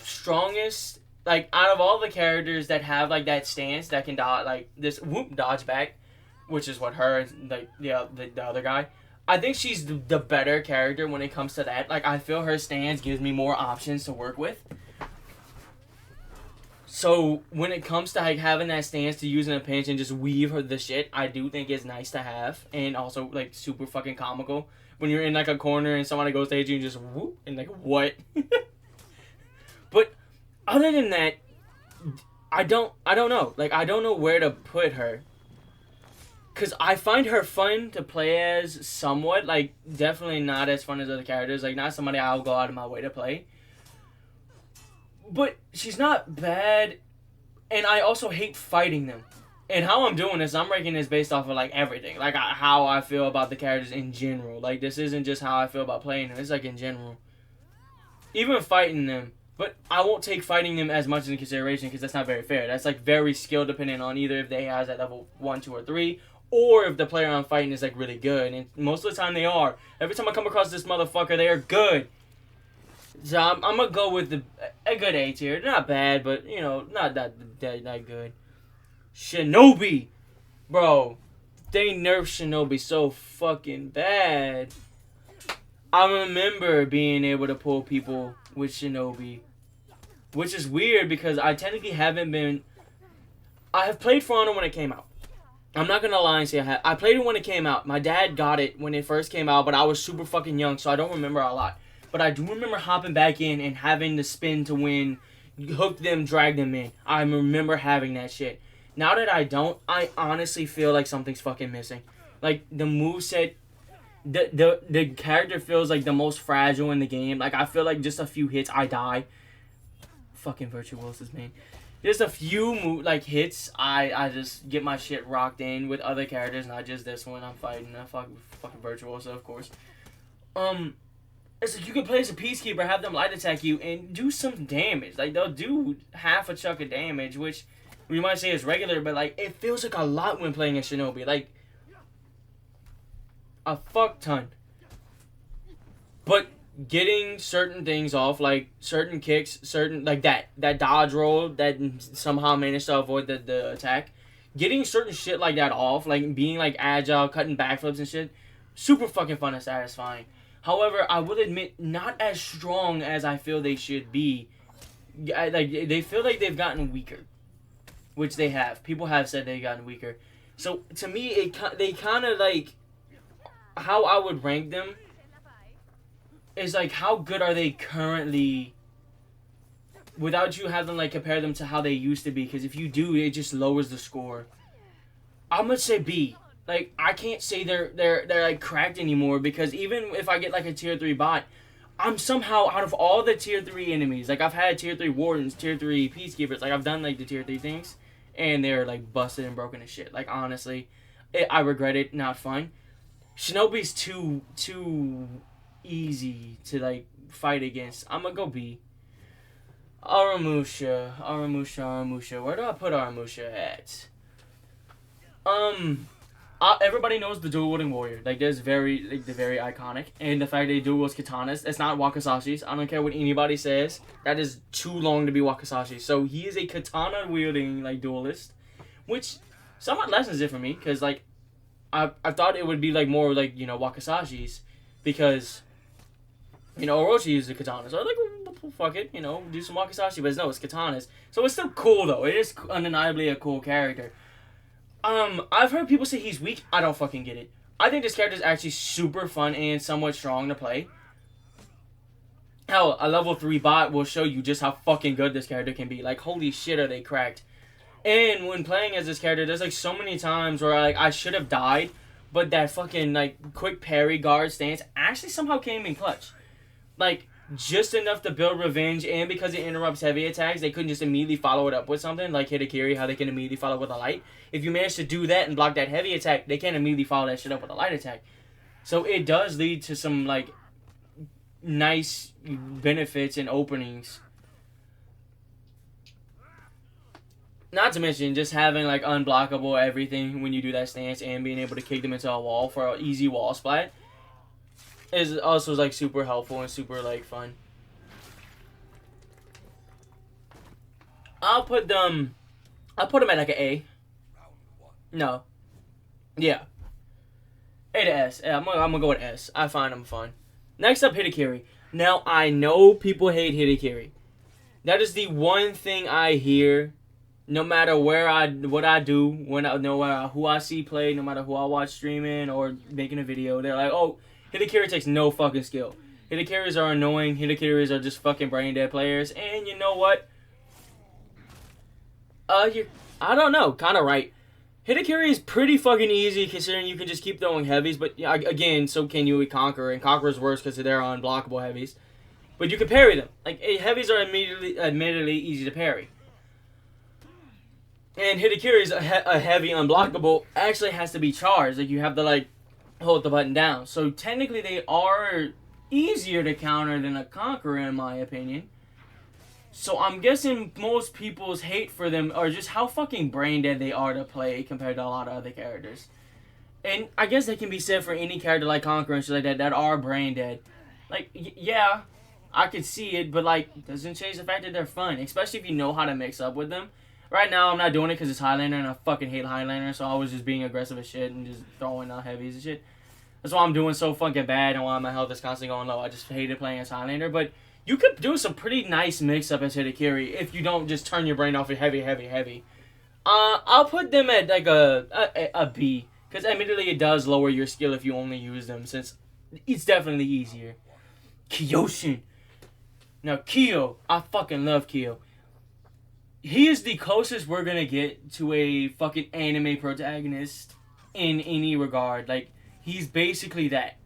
Speaker 1: strongest, like, out of all the characters that have, like, that stance that can dodge, like, this whoop dodge back, which is what her, like, the other guy. I think she's the better character when it comes to that. Like, I feel her stance gives me more options to work with. So, when it comes to, like, having that stance to use in a pinch and just weave her the shit, I do think it's nice to have. And also, like, super fucking comical. When you're in, like, a corner and somebody goes to hit you and just whoop, and, like, what? But, other than that, I don't know. Like, I don't know where to put her. Because I find her fun to play as somewhat. Like, definitely not as fun as other characters. Like, not somebody I'll go out of my way to play. But she's not bad, and I also hate fighting them. And how I'm doing this, I'm ranking this based off of, like, everything. Like, how I feel about the characters in general. Like, this isn't just how I feel about playing them. It's, like, in general. Even fighting them. But I won't take fighting them as much into consideration because that's not very fair. That's, like, very skill dependent on either if they have at level 1, 2, or 3, or if the player I'm fighting is, like, really good. And most of the time they are. Every time I come across this motherfucker, they are good. So I'm gonna go with a good A tier. Not bad, but, you know, not that good. Shinobi! Bro, they nerfed Shinobi so fucking bad. I remember being able to pull people with Shinobi. Which is weird because I technically haven't been... I have played For Honor when it came out. I'm not gonna lie and say I have. I played it when it came out. My dad got it when it first came out, but I was super fucking young, so I don't remember a lot. But I do remember hopping back in and having the spin to win, hook them, drag them in. I remember having that shit. Now that I don't, I honestly feel like something's fucking missing. Like, the moveset, the character feels like the most fragile in the game. Like, I feel like just a few hits, I die. Fucking Virtuosos, man. Just a few hits, I just get my shit rocked in with other characters, not just this one I'm fighting. Fucking Virtuoso, of course. It's like you can play as a peacekeeper, have them light attack you, and do some damage. Like, they'll do half a chunk of damage, which we might say is regular, but, like, it feels like a lot when playing a Shinobi. Like, a fuck ton. But getting certain things off, like certain kicks, certain, like that dodge roll that somehow managed to avoid the attack, getting certain shit like that off, like being, like, agile, cutting backflips and shit, super fucking fun and satisfying. However, I will admit, not as strong as I feel they should be. Like, they feel like they've gotten weaker, which they have. People have said they've gotten weaker. So, to me, they kind of, like, how I would rank them is, like, how good are they currently without you having, like, compare them to how they used to be. Because if you do, it just lowers the score. I'm going to say B. Like, I can't say they're like cracked anymore, because even if I get like a tier 3 bot, I'm somehow out of all the tier 3 enemies. Like, I've had tier 3 wardens, tier 3 peacekeepers. Like, I've done like the tier 3 things, and they're like busted and broken as shit. Like, honestly, I regret it. Not fun. Shinobi's too easy to like fight against. I'm gonna go B. Aramusha. Where do I put Aramusha at? Everybody knows the dual wielding warrior. Like, they're very iconic, and the fact they dual wields katanas. It's not Wakasashi's. I don't care what anybody says. That is too long to be Wakasashi. So he is a katana wielding like duelist, which somewhat lessens it for me, because like I thought it would be like more like, you know, Wakasashi's, because, you know, Orochi uses the katana. So I was like, well, fuck it, you know, do some Wakasashi, but no, it's katanas. So it's still cool though. It is undeniably a cool character. I've heard people say he's weak. I don't fucking get it. I think this character is actually super fun and somewhat strong to play. Hell, a level 3 bot will show you just how fucking good this character can be. Like, holy shit, are they cracked. And when playing as this character, there's like so many times where like I should have died, but that fucking like quick parry guard stance actually somehow came in clutch. Like, just enough to build revenge, and because it interrupts heavy attacks, they couldn't just immediately follow it up with something like Hidakiri, how they can immediately follow with a light. If you manage to do that and block that heavy attack, they can't immediately follow that shit up with a light attack. So it does lead to some like nice benefits and openings. Not to mention just having like unblockable everything when you do that stance, and being able to kick them into a wall for an easy wall splat is also like super helpful and super like fun. I'll put them at like an A. No. Yeah. A to S. Yeah, I'm gonna go with S. I find them fun. Next up, Hidakiri. Now, I know people hate Hidakiri. That is the one thing I hear, no matter what I do, no matter who I see play, no matter who I watch streaming or making a video. They're like, oh, Hidakiri takes no fucking skill. Hidakiris are annoying. Hidakiris are just fucking brain dead players. And you know what? I don't know. Kind of right. Hidakiri is pretty fucking easy, considering you can just keep throwing heavies. But yeah, again, so can you with Conqueror. And Conqueror's worse because they're unblockable heavies. But you can parry them. Like, heavies are admittedly easy to parry. And Hidakiri's a heavy unblockable actually has to be charged. Like, you have to, like, hold the button down. So technically they are easier to counter than a Conqueror, in my opinion. So I'm guessing most people's hate for them are just how fucking brain dead they are to play compared to a lot of other characters. And I guess that can be said for any character like Conqueror and shit like that are brain dead. Like, yeah, I could see it, but like, doesn't change the fact that they're fun, especially if you know how to mix up with them. Right now, I'm not doing it because it's Highlander, and I fucking hate Highlander, so I was just being aggressive as shit and just throwing out heavies and shit. That's why I'm doing so fucking bad and why my health is constantly going low. I just hated playing as Highlander, but you could do some pretty nice mix-up as Hidakiri if you don't just turn your brain off with heavy. I'll put them at like a B, because admittedly it does lower your skill if you only use them, since it's definitely easier. Kiyoshin. Now, Kyo. I fucking love Kyo. He is the closest we're gonna get to a fucking anime protagonist in any regard. Like, he's basically that.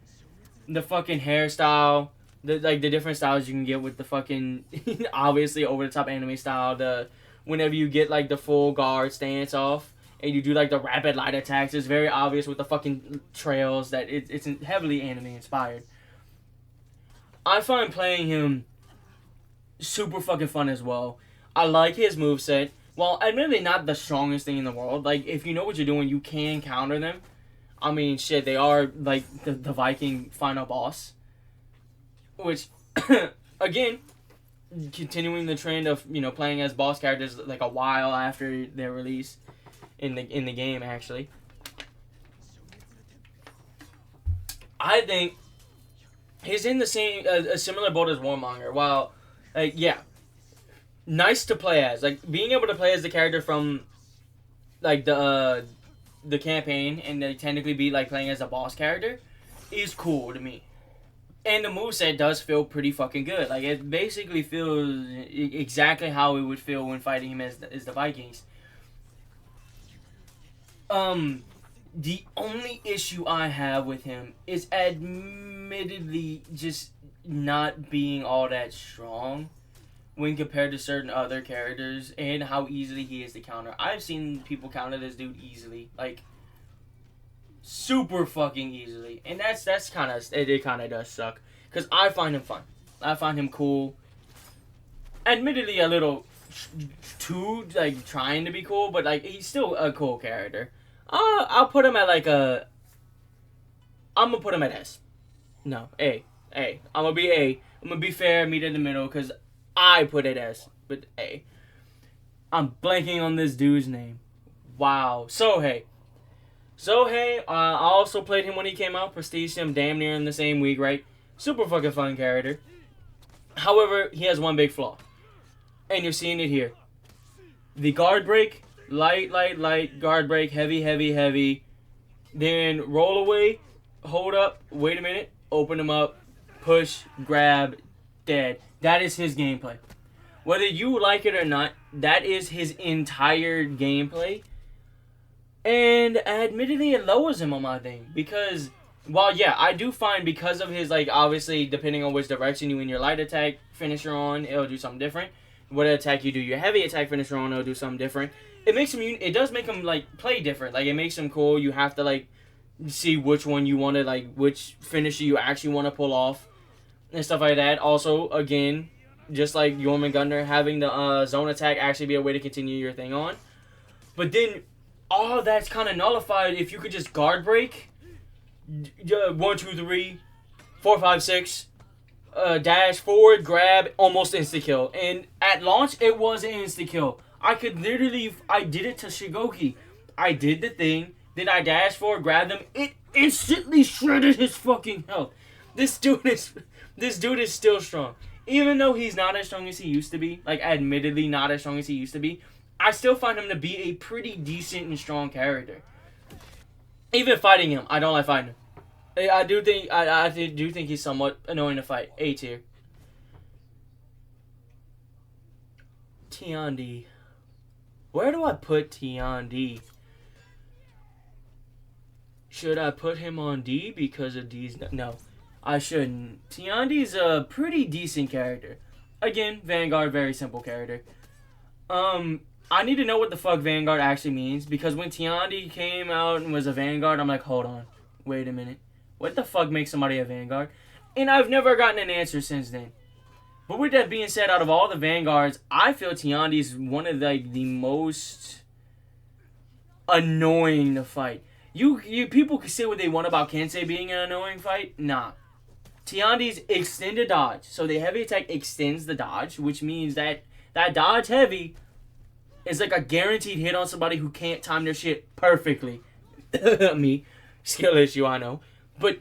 Speaker 1: The fucking hairstyle, the different styles you can get with the fucking obviously over the top anime style. Whenever you get like the full guard stance off and you do like the rapid light attacks, it's very obvious with the fucking trails that it's heavily anime inspired. I find playing him super fucking fun as well. I like his moveset. Well, admittedly not the strongest thing in the world. Like, if you know what you're doing, you can counter them. I mean, shit, they are, like, the Viking final boss. Which, again, continuing the trend of, you know, playing as boss characters, like, a while after their release in the game, actually. I think he's in the same, a similar boat as Warmonger. While, like, yeah, nice to play as. Like, being able to play as the character from, like, the campaign and they technically be, like, playing as a boss character is cool to me. And the moveset does feel pretty fucking good. Like, it basically feels exactly how it would feel when fighting him as the Vikings. The only issue I have with him is admittedly just not being all that strong when compared to certain other characters and how easily he is to counter. I've seen people counter this dude easily, like super fucking easily, and that's kind of it kind of does suck because I find him fun. I find him cool. Admittedly, a little too like trying to be cool, but like he's still a cool character. I'll put him at like a. I'm gonna put him at S. No, A. I'm gonna be A. I'm gonna be fair, meet in the middle, because I put it S, but A. I'm blanking on this dude's name. Wow. Sohei, I also played him when he came out. Prestige him damn near in the same week, right? Super fucking fun character. However, he has one big flaw. And you're seeing it here. The guard break, light, guard break, heavy. Then roll away, hold up, wait a minute, open him up, push, grab, dead. That is his gameplay. Whether you like it or not, that is his entire gameplay. And admittedly, it lowers him on my thing. Because, while yeah, I do find because of his, like, obviously, depending on which direction you in your light attack finisher on, it'll do something different. What attack you do your heavy attack finisher on, it'll do something different. It makes him, it does make him, like, play different. Like, it makes him cool. You have to, like, see which one you want to, like, which finisher you actually want to pull off. And stuff like that. Also, again, just like Jormungandr, having the zone attack actually be a way to continue your thing on. But then, all that's kind of nullified if you could just guard break. 1, 2, 3, 4, 5, 6. Dash forward, grab, almost insta-kill. And at launch, it was an insta-kill. I could literally, I did it to Shigoki. I did the thing, then I dash forward, grabbed him, it instantly shredded his fucking health. This dude is still strong. Even though he's not as strong as he used to be, like admittedly not as strong as he used to be, I still find him to be a pretty decent and strong character. Even fighting him, I don't like fighting him. I do think he's somewhat annoying to fight. A tier. Tiandi. Where do I put Tiandi? Should I put him on D because of D's? No, I shouldn't. Tiandi's a pretty decent character. Again, Vanguard, very simple character. I need to know what the fuck Vanguard actually means, because when Tiandi came out and was a Vanguard, I'm like, hold on, wait a minute. What the fuck makes somebody a Vanguard? And I've never gotten an answer since then. But with that being said, out of all the Vanguards, I feel Tiandi's one of like the most annoying to fight. You people can say what they want about Kensei being an annoying fight. Nah. Tiandi's extended dodge. So the heavy attack extends the dodge, which means that dodge heavy is like a guaranteed hit on somebody who can't time their shit perfectly. Me. Skill issue, I know. But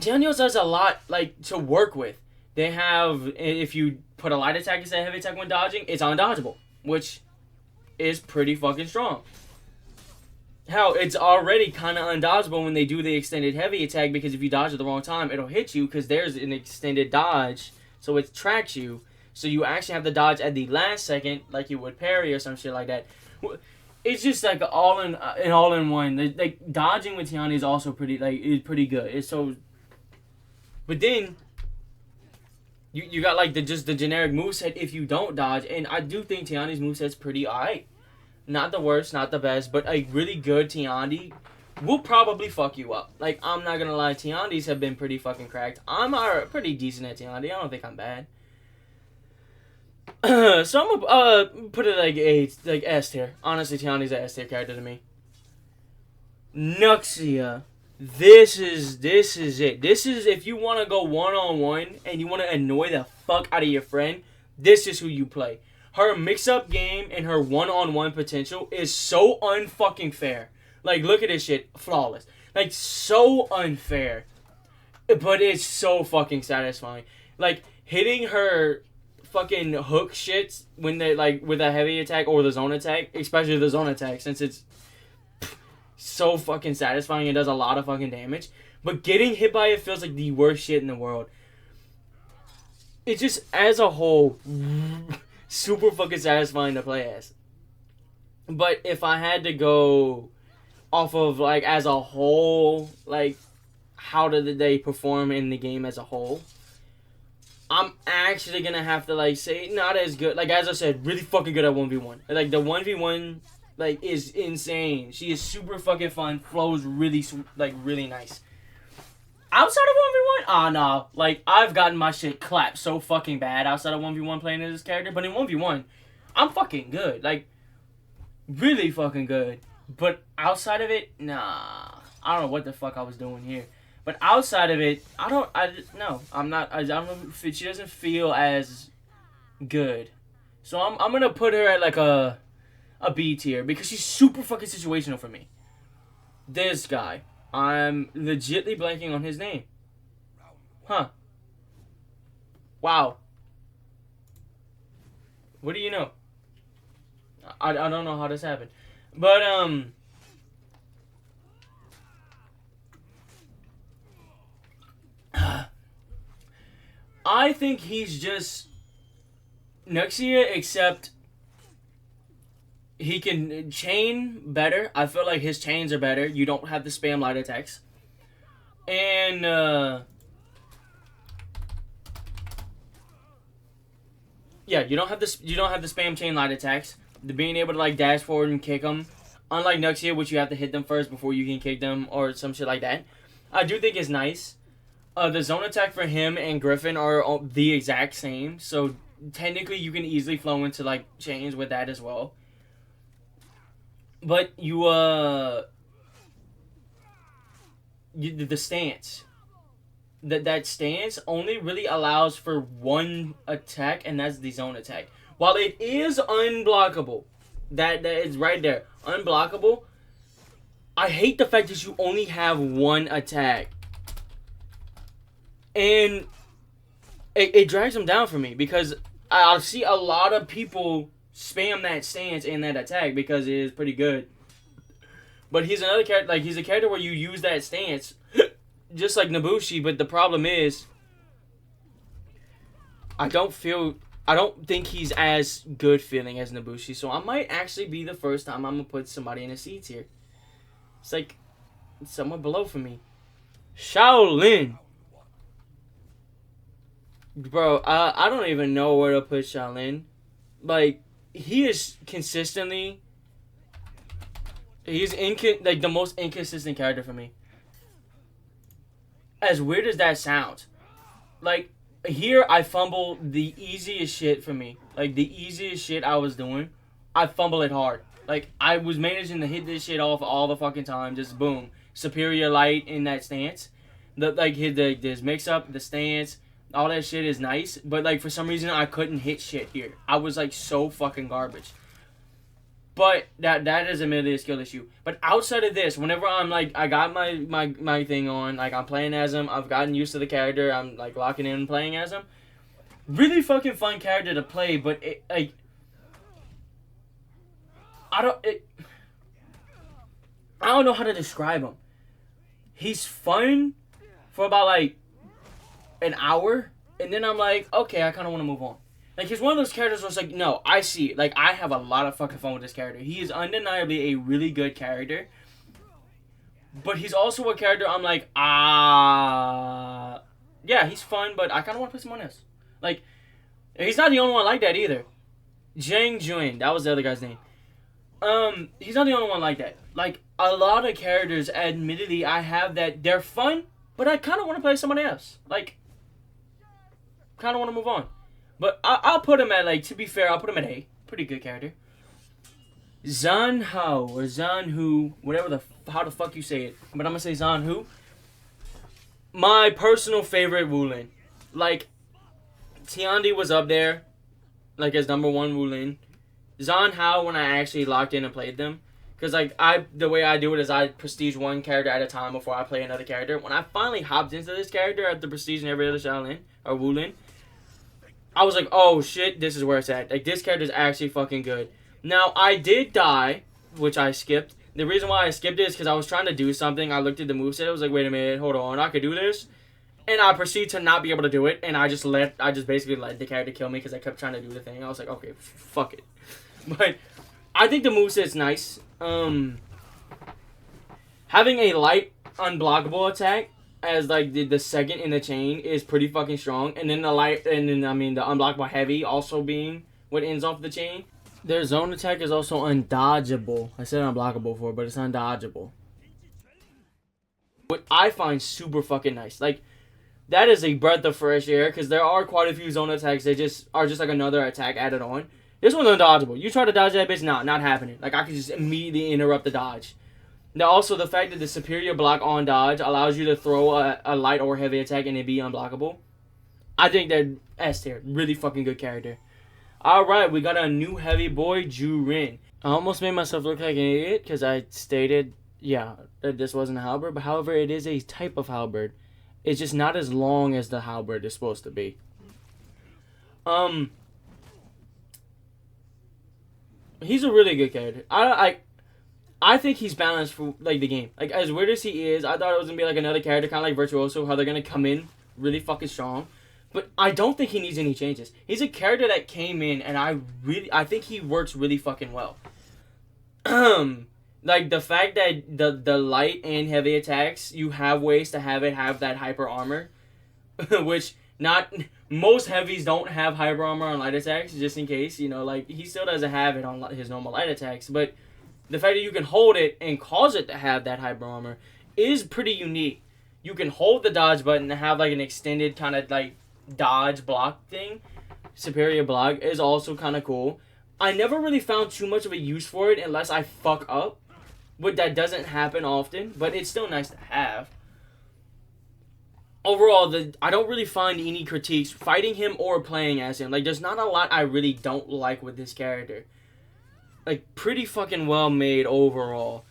Speaker 1: Tiandi also has a lot like to work with. They have, if you put a light attack instead of heavy attack when dodging, it's undodgeable, which is pretty fucking strong. Hell, it's already kind of undodgeable when they do the extended heavy attack, because if you dodge at the wrong time, it'll hit you because there's an extended dodge, so it tracks you. So you actually have to dodge at the last second, like you would parry or some shit like that. It's just like an all-in-one. Like dodging with Tiandi is also pretty pretty good. It's so, but then you got like the generic moveset if you don't dodge, and I do think Tiandi's moveset's pretty alright. Not the worst, not the best, but a really good Tiandi will probably fuck you up. Like, I'm not gonna lie, Tiandis have been pretty fucking cracked. I'm pretty decent at Tiandi. I don't think I'm bad. So I'm gonna put it like S tier. Honestly, Tiandi's an S tier character to me. Nuxia. This is it. This is if you want to go one-on-one and you want to annoy the fuck out of your friend, this is who you play. Her mix-up game and her one-on-one potential is so unfucking fair. Like, look at this shit. Flawless. Like, so unfair. But it's so fucking satisfying. Like, hitting her fucking hook shits when they, like, with a heavy attack or the zone attack, especially the zone attack, since it's so fucking satisfying and does a lot of fucking damage. But getting hit by it feels like the worst shit in the world. It just, as a whole, super fucking satisfying to play as. But if I had to go off of, like, as a whole, like, how did they perform in the game as a whole, I'm actually gonna have to, like, say not as good. Like, as I said, really fucking good at 1v1. Like, the 1v1, like, is insane. She is super fucking fun. Flows really, like, really nice. Outside of 1v1, no. Like, I've gotten my shit clapped so fucking bad outside of 1v1 playing as this character. But in 1v1, I'm fucking good. Like, really fucking good. But outside of it, nah. I don't know what the fuck I was doing here. But outside of it, I'm not, I don't know if she doesn't feel as good. So I'm gonna put her at like a B tier because she's super fucking situational for me. This guy, I'm legitly blanking on his name. Huh. Wow. What do you know? I don't know how this happened. But, I think he's just Nuxia, except he can chain better. I feel like his chains are better. You don't have to spam light attacks. And, yeah, you don't have to spam chain light attacks. The being able to, like, dash forward and kick them. Unlike Nuxia, which you have to hit them first before you can kick them or some shit like that. I do think it's nice. The zone attack for him and Griffin are the exact same. So, technically, you can easily flow into, like, chains with that as well. But the stance. That stance only really allows for one attack, and that's the zone attack. While it is unblockable, that is right there, unblockable, I hate the fact that you only have one attack. And it drags them down for me because I see a lot of people spam that stance and that attack because it is pretty good. But he's another character, like, he's a character where you use that stance just like Nobushi, but the problem is I don't think he's as good feeling as Nobushi, so I might actually be the first time I'm gonna put somebody in a C tier. It's like somewhat below for me. Shaolin. Bro, I don't even know where to put Shaolin. Like, he is consistently, he's like the most inconsistent character for me. As weird as that sounds, like, here I fumble the easiest shit for me. Like, the easiest shit I was doing, I fumble it hard. Like, I was managing to hit this shit off all the fucking time. Just boom. Superior light in that stance. His mix up, the stance, all that shit is nice. But, like, for some reason, I couldn't hit shit here. I was, like, so fucking garbage. But that is admittedly a skill issue. But outside of this, whenever I'm, like, I got my thing on, like, I'm playing as him, I've gotten used to the character, I'm, like, locking in and playing as him. Really fucking fun character to play, but it, like, I don't know how to describe him. He's fun for about, like, an hour, and then I'm like, okay, I kind of want to move on. Like, he's one of those characters where it's like, no, I see it. Like, I have a lot of fucking fun with this character. He is undeniably a really good character. But he's also a character I'm like, yeah, he's fun, but I kind of want to play someone else. Like, he's not the only one like that either. Zhang Jun, that was the other guy's name. He's not the only one like that. Like, a lot of characters, admittedly, I have that they're fun, but I kind of want to play somebody else. Like, kind of want to move on. But I'll put him at, like, to be fair, I'll put him at A. Pretty good character. Zan Hao, or Zan Hu, whatever how the fuck you say it. But I'm gonna say Zan Hu. My personal favorite Wulin. Like, Tiandi was up there, like, as number one Wulin. Zan Hao, when I actually locked in and played them. Because, like, the way I do it is I prestige one character at a time before I play another character. When I finally hopped into this character after prestige and every other Shaolin, or Wulin, I was like, oh shit, this is where it's at. Like, this character is actually fucking good. Now, I did die, which I skipped. The reason why I skipped it is because I was trying to do something. I looked at the moveset. I was like, wait a minute, hold on, I could do this? And I proceeded to not be able to do it. And I just basically let the character kill me because I kept trying to do the thing. I was like, okay, fuck it. But I think the moveset's nice. Having a light unblockable attack as like the second in the chain is pretty fucking strong. And then the unblockable heavy also being what ends off the chain. Their zone attack is also undodgeable. I said unblockable before, but it's undodgeable. What I find super fucking nice. Like, that is a breath of fresh air, because there are quite a few zone attacks that just are just like another attack added on. This one's undodgeable. You try to dodge that bitch, not happening. Like, I can just immediately interrupt the dodge. Now, also, the fact that the superior block on dodge allows you to throw a light or heavy attack and it be unblockable. I think that S tier. Really fucking good character. Alright, we got a new heavy boy, Ju Rin. I almost made myself look like an idiot because I stated, yeah, that this wasn't a halberd. But however, it is a type of halberd. It's just not as long as the halberd is supposed to be. He's a really good character. I think he's balanced for like the game. Like, as weird as he is, I thought it was gonna be like another character, kind of like Virtuoso, how they're gonna come in really fucking strong. But I don't think he needs any changes. He's a character that came in, and I think he works really fucking well. Like, the fact that the light and heavy attacks, you have ways to have that hyper armor, which most heavies don't have hyper armor on light attacks, just in case, you know, like, he still doesn't have it on his normal light attacks, but the fact that you can hold it and cause it to have that hyper armor is pretty unique. You can hold the dodge button and have, like, an extended kind of, like, dodge block thing. Superior block is also kind of cool. I never really found too much of a use for it unless I fuck up, but that doesn't happen often, but it's still nice to have. Overall, I don't really find any critiques fighting him or playing as him. Like, there's not a lot I really don't like with this character. Like, pretty fucking well made overall.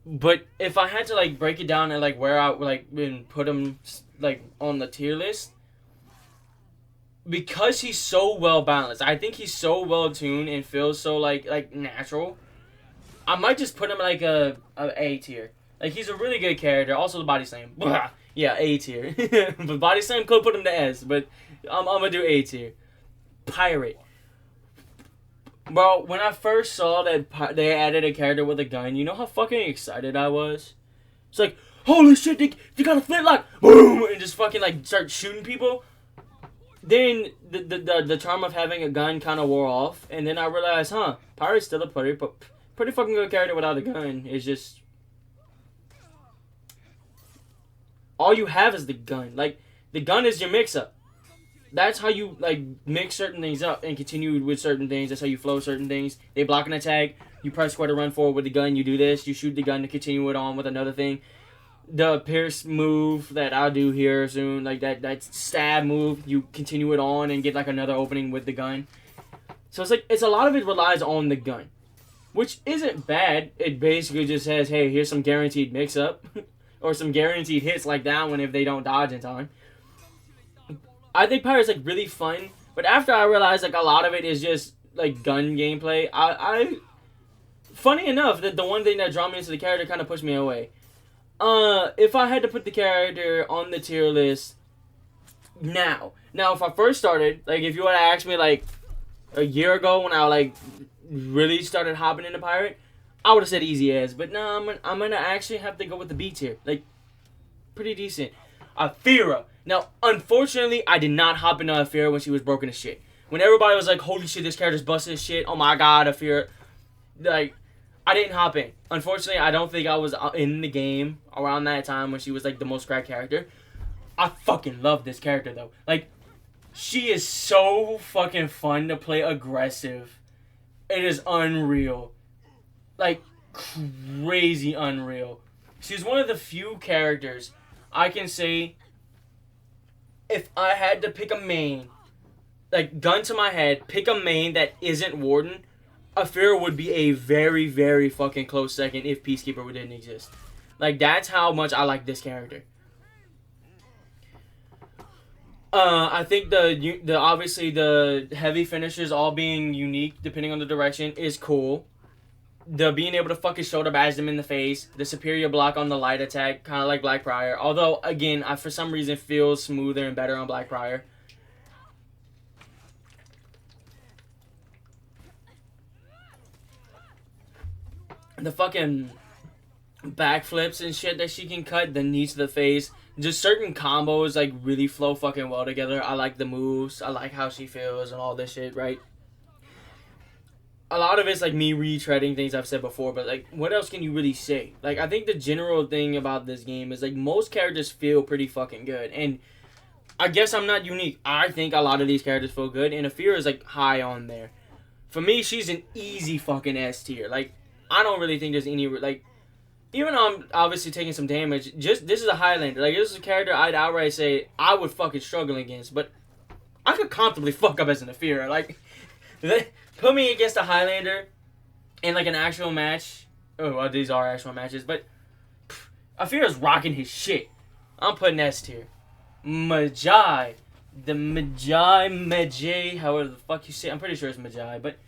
Speaker 1: But if I had to, like, break it down and, like, where I, like, put him, like, on the tier list, because he's so well balanced, I think he's so well tuned and feels so like natural. I might just put him like a A tier. Like, he's a really good character. Also, the body slam. Yeah, A tier. But body slam could put him to S, but I'm gonna do A tier. Pirate. Bro, when I first saw that they added a character with a gun, you know how fucking excited I was? It's like, holy shit, they got a flintlock! Boom! And just fucking, like, start shooting people. Then the charm of having a gun kind of wore off, and then I realized, Pirate's still a pretty fucking good character without a gun. It's just, all you have is the gun. Like, the gun is your mix-up. That's how you, like, mix certain things up and continue with certain things. That's how you flow certain things. They block an attack. You press square to run forward with the gun. You do this. You shoot the gun to continue it on with another thing. The pierce move that I'll do here soon, like that stab move, you continue it on and get, like, another opening with the gun. So it's a lot of it relies on the gun, which isn't bad. It basically just says, hey, here's some guaranteed mix-up or some guaranteed hits like that one if they don't dodge in time. I think Pirate's, like, really fun, but after I realized, like, a lot of it is just, like, gun gameplay, funny enough, that the one thing that drew me into the character kind of pushed me away. If I had to put the character on the tier list now if I first started, like, if you would have asked me, like, a year ago when I, like, really started hopping into Pirate, I would have said easy as, but no, I'm gonna actually have to go with the B tier. Like, pretty decent. Afira. Now, unfortunately, I did not hop into Afira when she was broken as shit. When everybody was like, holy shit, this character's busted as shit, oh my god, Afira. like, I didn't hop in. Unfortunately, I don't think I was in the game around that time when she was like the most cracked character. I fucking love this character though. Like, she is so fucking fun to play aggressive. It is unreal. Like, crazy unreal. She's one of the few characters I can say, if I had to pick a main, like, gun to my head, pick a main that isn't Warden, Afira would be a very, very fucking close second if Peacekeeper didn't exist. Like, that's how much I like this character. I think the obviously the heavy finishers all being unique depending on the direction is cool. The being able to fucking shoulder bash them in the face, the superior block on the light attack, kind of like Blackbriar. Although, again, I for some reason feel smoother and better on Blackbriar. The fucking backflips and shit that she can cut, the knees to the face, just certain combos like really flow fucking well together. I like the moves, I like how she feels and all this shit, right? A lot of it's like me retreading things I've said before, but like, what else can you really say? Like, I think the general thing about this game is like most characters feel pretty fucking good, and I guess I'm not unique. I think a lot of these characters feel good, and Afira is like high on there. For me, she's an easy fucking S tier. Like, I don't really think there's any, like, even though I'm obviously taking some damage, just, this is a Highlander. Like, this is a character I'd outright say I would fucking struggle against, but I could comfortably fuck up as an Afira. Like, put me against a Highlander in, like, an actual match. Oh, well, these are actual matches, but Afira's rocking his shit. I'm putting S tier. Magi. The Magi, however the fuck you say. I'm pretty sure it's Magi, but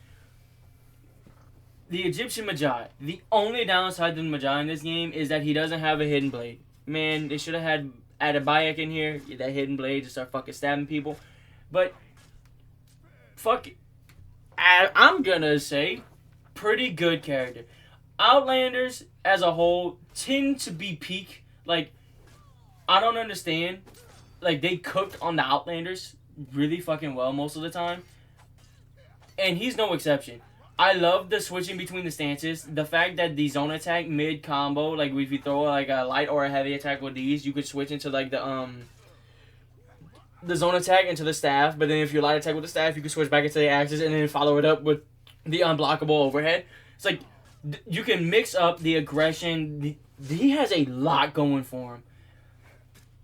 Speaker 1: the Egyptian Magi. The only downside to the Magi in this game is that he doesn't have a hidden blade. Man, they should have added Bayek in here, get that hidden blade to start fucking stabbing people. But fuck it. I'm gonna say pretty good character. Outlanders as a whole tend to be peak. Like, I don't understand. Like, they cooked on the Outlanders really fucking well most of the time. And he's no exception. I love the switching between the stances. The fact that the zone attack mid combo, like if you throw like a light or a heavy attack with these, you could switch into like the zone attack into the staff. But then if you light attack with the staff, you can switch back into the axis and then follow it up with the unblockable overhead. It's like you can mix up the aggression. He has a lot going for him.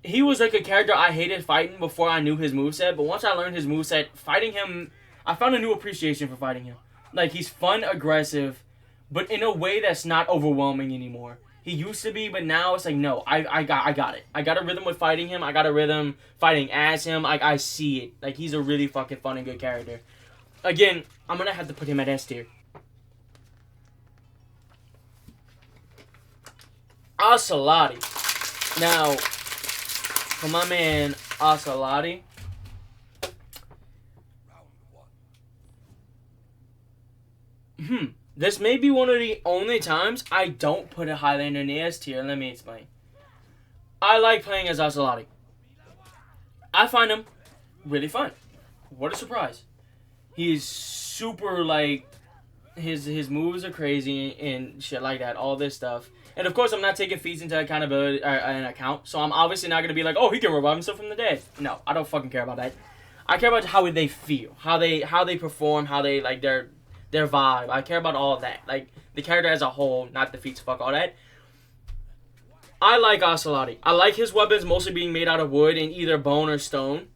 Speaker 1: He was like a character I hated fighting before I knew his moveset, but once I learned his moveset, fighting him, I found a new appreciation for fighting him. Like, he's fun, aggressive, but in a way that's not overwhelming anymore. He used to be, but now it's like, no, I got it. I got a rhythm with fighting him. I got a rhythm fighting as him. Like, I see it. Like, he's a really fucking fun and good character. Again, I'm gonna have to put him at S tier. Oceloti. Now, for my man Oceloti, this may be one of the only times I don't put a Highlander in the S tier. Let me explain. I like playing as Oceloti. I find him really fun. What a surprise. He's super, like, his moves are crazy and shit like that, all this stuff. And of course, I'm not taking feats into accountability an account, so I'm obviously not gonna be like, oh, he can revive himself from the dead. No, I don't fucking care about that. I care about how they feel, how they perform, how they like their vibe. I care about all of that, like the character as a whole, not the feats. Fuck all that. I like Oceloti. I like his weapons mostly being made out of wood and either bone or stone.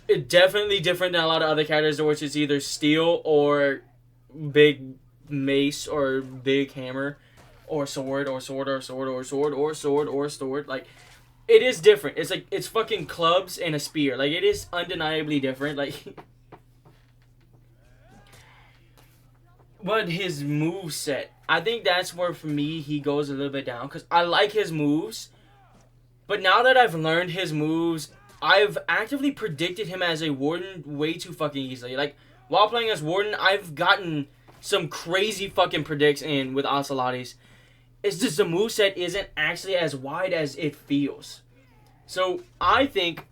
Speaker 1: It's definitely different than a lot of other characters, which is either steel or big mace or big hammer. Or sword, or sword, or sword, or sword, or sword, or sword. Like, it is different. It's like, it's fucking clubs and a spear. Like, it is undeniably different. Like, but his move set, I think that's where, for me, he goes a little bit down. Because I like his moves. But now that I've learned his moves, I've actively predicted him as a Warden way too fucking easily. Like, while playing as Warden, I've gotten some crazy fucking predicts in with Ocelotis. It's just the moveset isn't actually as wide as it feels. So, I think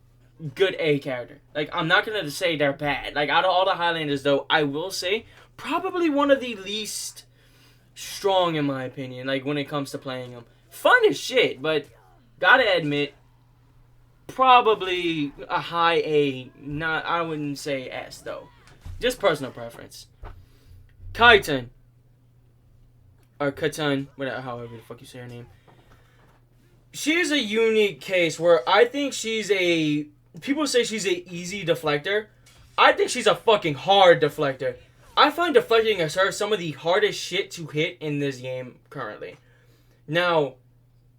Speaker 1: good A character. Like, I'm not going to say they're bad. Like, out of all the Highlanders, though, I will say probably one of the least strong in my opinion. Like when it comes to playing him, fun as shit. But gotta admit, probably a high A. Not, I wouldn't say S though. Just personal preference. Kaiten. Or Katun, whatever, however the fuck you say her name. She is a unique case where I think she's a... People say she's a easy deflector. I think she's a fucking hard deflector. I find deflecting as her some of the hardest shit to hit in this game currently. Now,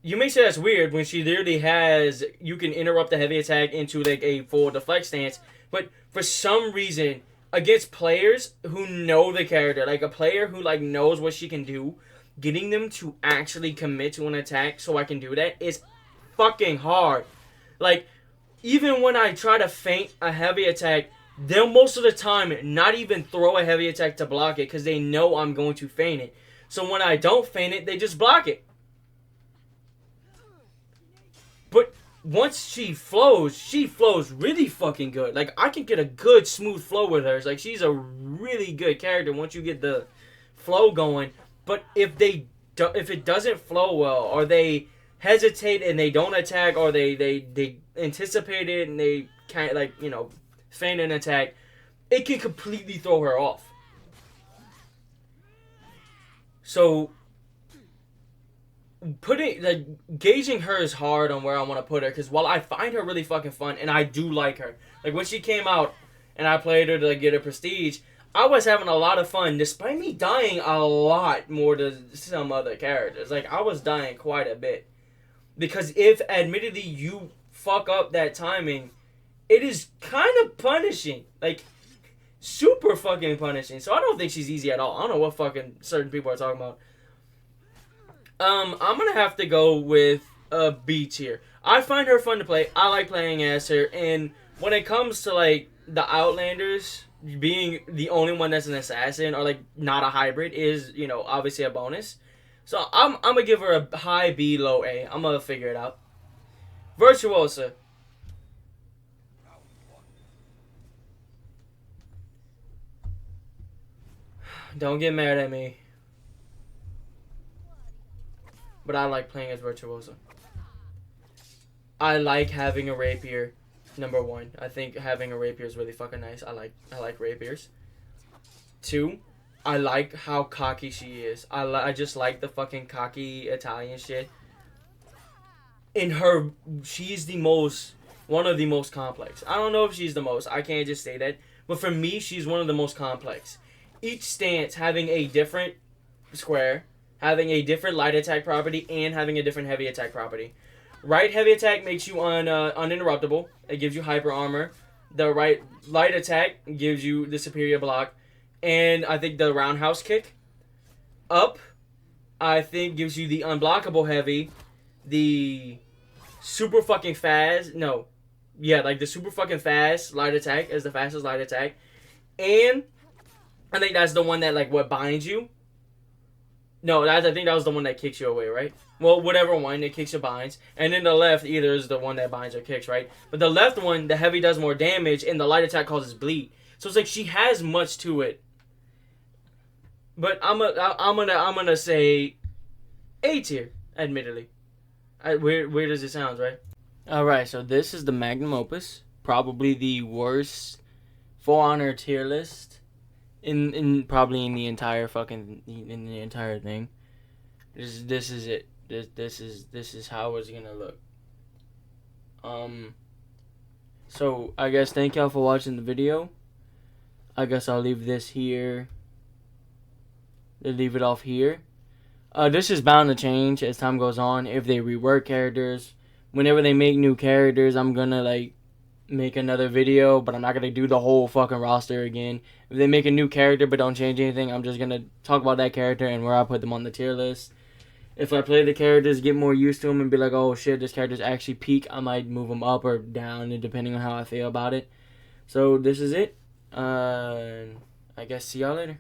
Speaker 1: you may say that's weird when she literally has... You can interrupt the heavy attack into like a full deflect stance. But for some reason, against players who know the character, like a player who like knows what she can do, getting them to actually commit to an attack so I can do that is fucking hard. Like, even when I try to feint a heavy attack, they'll most of the time not even throw a heavy attack to block it because they know I'm going to feint it. So when I don't feint it, they just block it. But once she flows really fucking good. Like, I can get a good smooth flow with her. It's like, she's a really good character once you get the flow going. But if it doesn't flow well, or they hesitate and they don't attack, or they anticipate it and they kind of like, you know, feign an attack, it can completely throw her off. So gauging her is hard on where I want to put her, because while I find her really fucking fun and I do like her, like when she came out and I played her to like, get a prestige, I was having a lot of fun, despite me dying a lot more than some other characters. Like, I was dying quite a bit. Because if, admittedly, you fuck up that timing, it is kind of punishing. Like, super fucking punishing. So I don't think she's easy at all. I don't know what fucking certain people are talking about. I'm gonna have to go with a B tier. I find her fun to play. I like playing as her. And when it comes to, like, the Outlanders... being the only one that's an assassin or like not a hybrid is, you know, obviously a bonus. So I'm gonna give her a high B, low A. I'm gonna figure it out. Virtuosa. Don't get mad at me. But I like playing as Virtuosa. I like having a rapier. Number one, I think having a rapier is really fucking nice. I like rapiers. 2, I like how cocky she is. I just like the fucking cocky Italian shit. In her, she's one of the most complex. I don't know if she's the most. I can't just say that. But for me, she's one of the most complex. Each stance having a different square, having a different light attack property, and having a different heavy attack property. Right heavy attack makes you uninterruptible. It gives you hyper armor. The right light attack gives you the superior block. And I think the roundhouse kick up, I think, gives you the unblockable heavy. The super fucking fast. No. Yeah, like the super fucking fast light attack is the fastest light attack. And I think that's the one that, like, what binds you. No, I think that was the one that kicks you away, right? Well, whatever one that kicks or binds. And then the left either is the one that binds or kicks, right? But the left one, the heavy does more damage, and the light attack causes bleed. So it's like she has much to it. But I'm gonna say A tier, admittedly. Weird as it sounds, right? All right, so this is the magnum opus, probably the worst For Honor tier list. Probably in the entire thing. This is it. This is how it's gonna look. So I guess thank y'all for watching the video. I guess I'll leave this here. Leave it off here. This is bound to change as time goes on. If they rework characters, whenever they make new characters, I'm gonna like make another video, but I'm not gonna do the whole fucking roster again. If they make a new character but don't change anything, I'm just gonna talk about that character and where I put them on the tier list. If I play the characters, get more used to them, and be like, oh shit, this character's actually peak, I might move them up or down, depending on how I feel about it. So this is it. I guess see y'all later.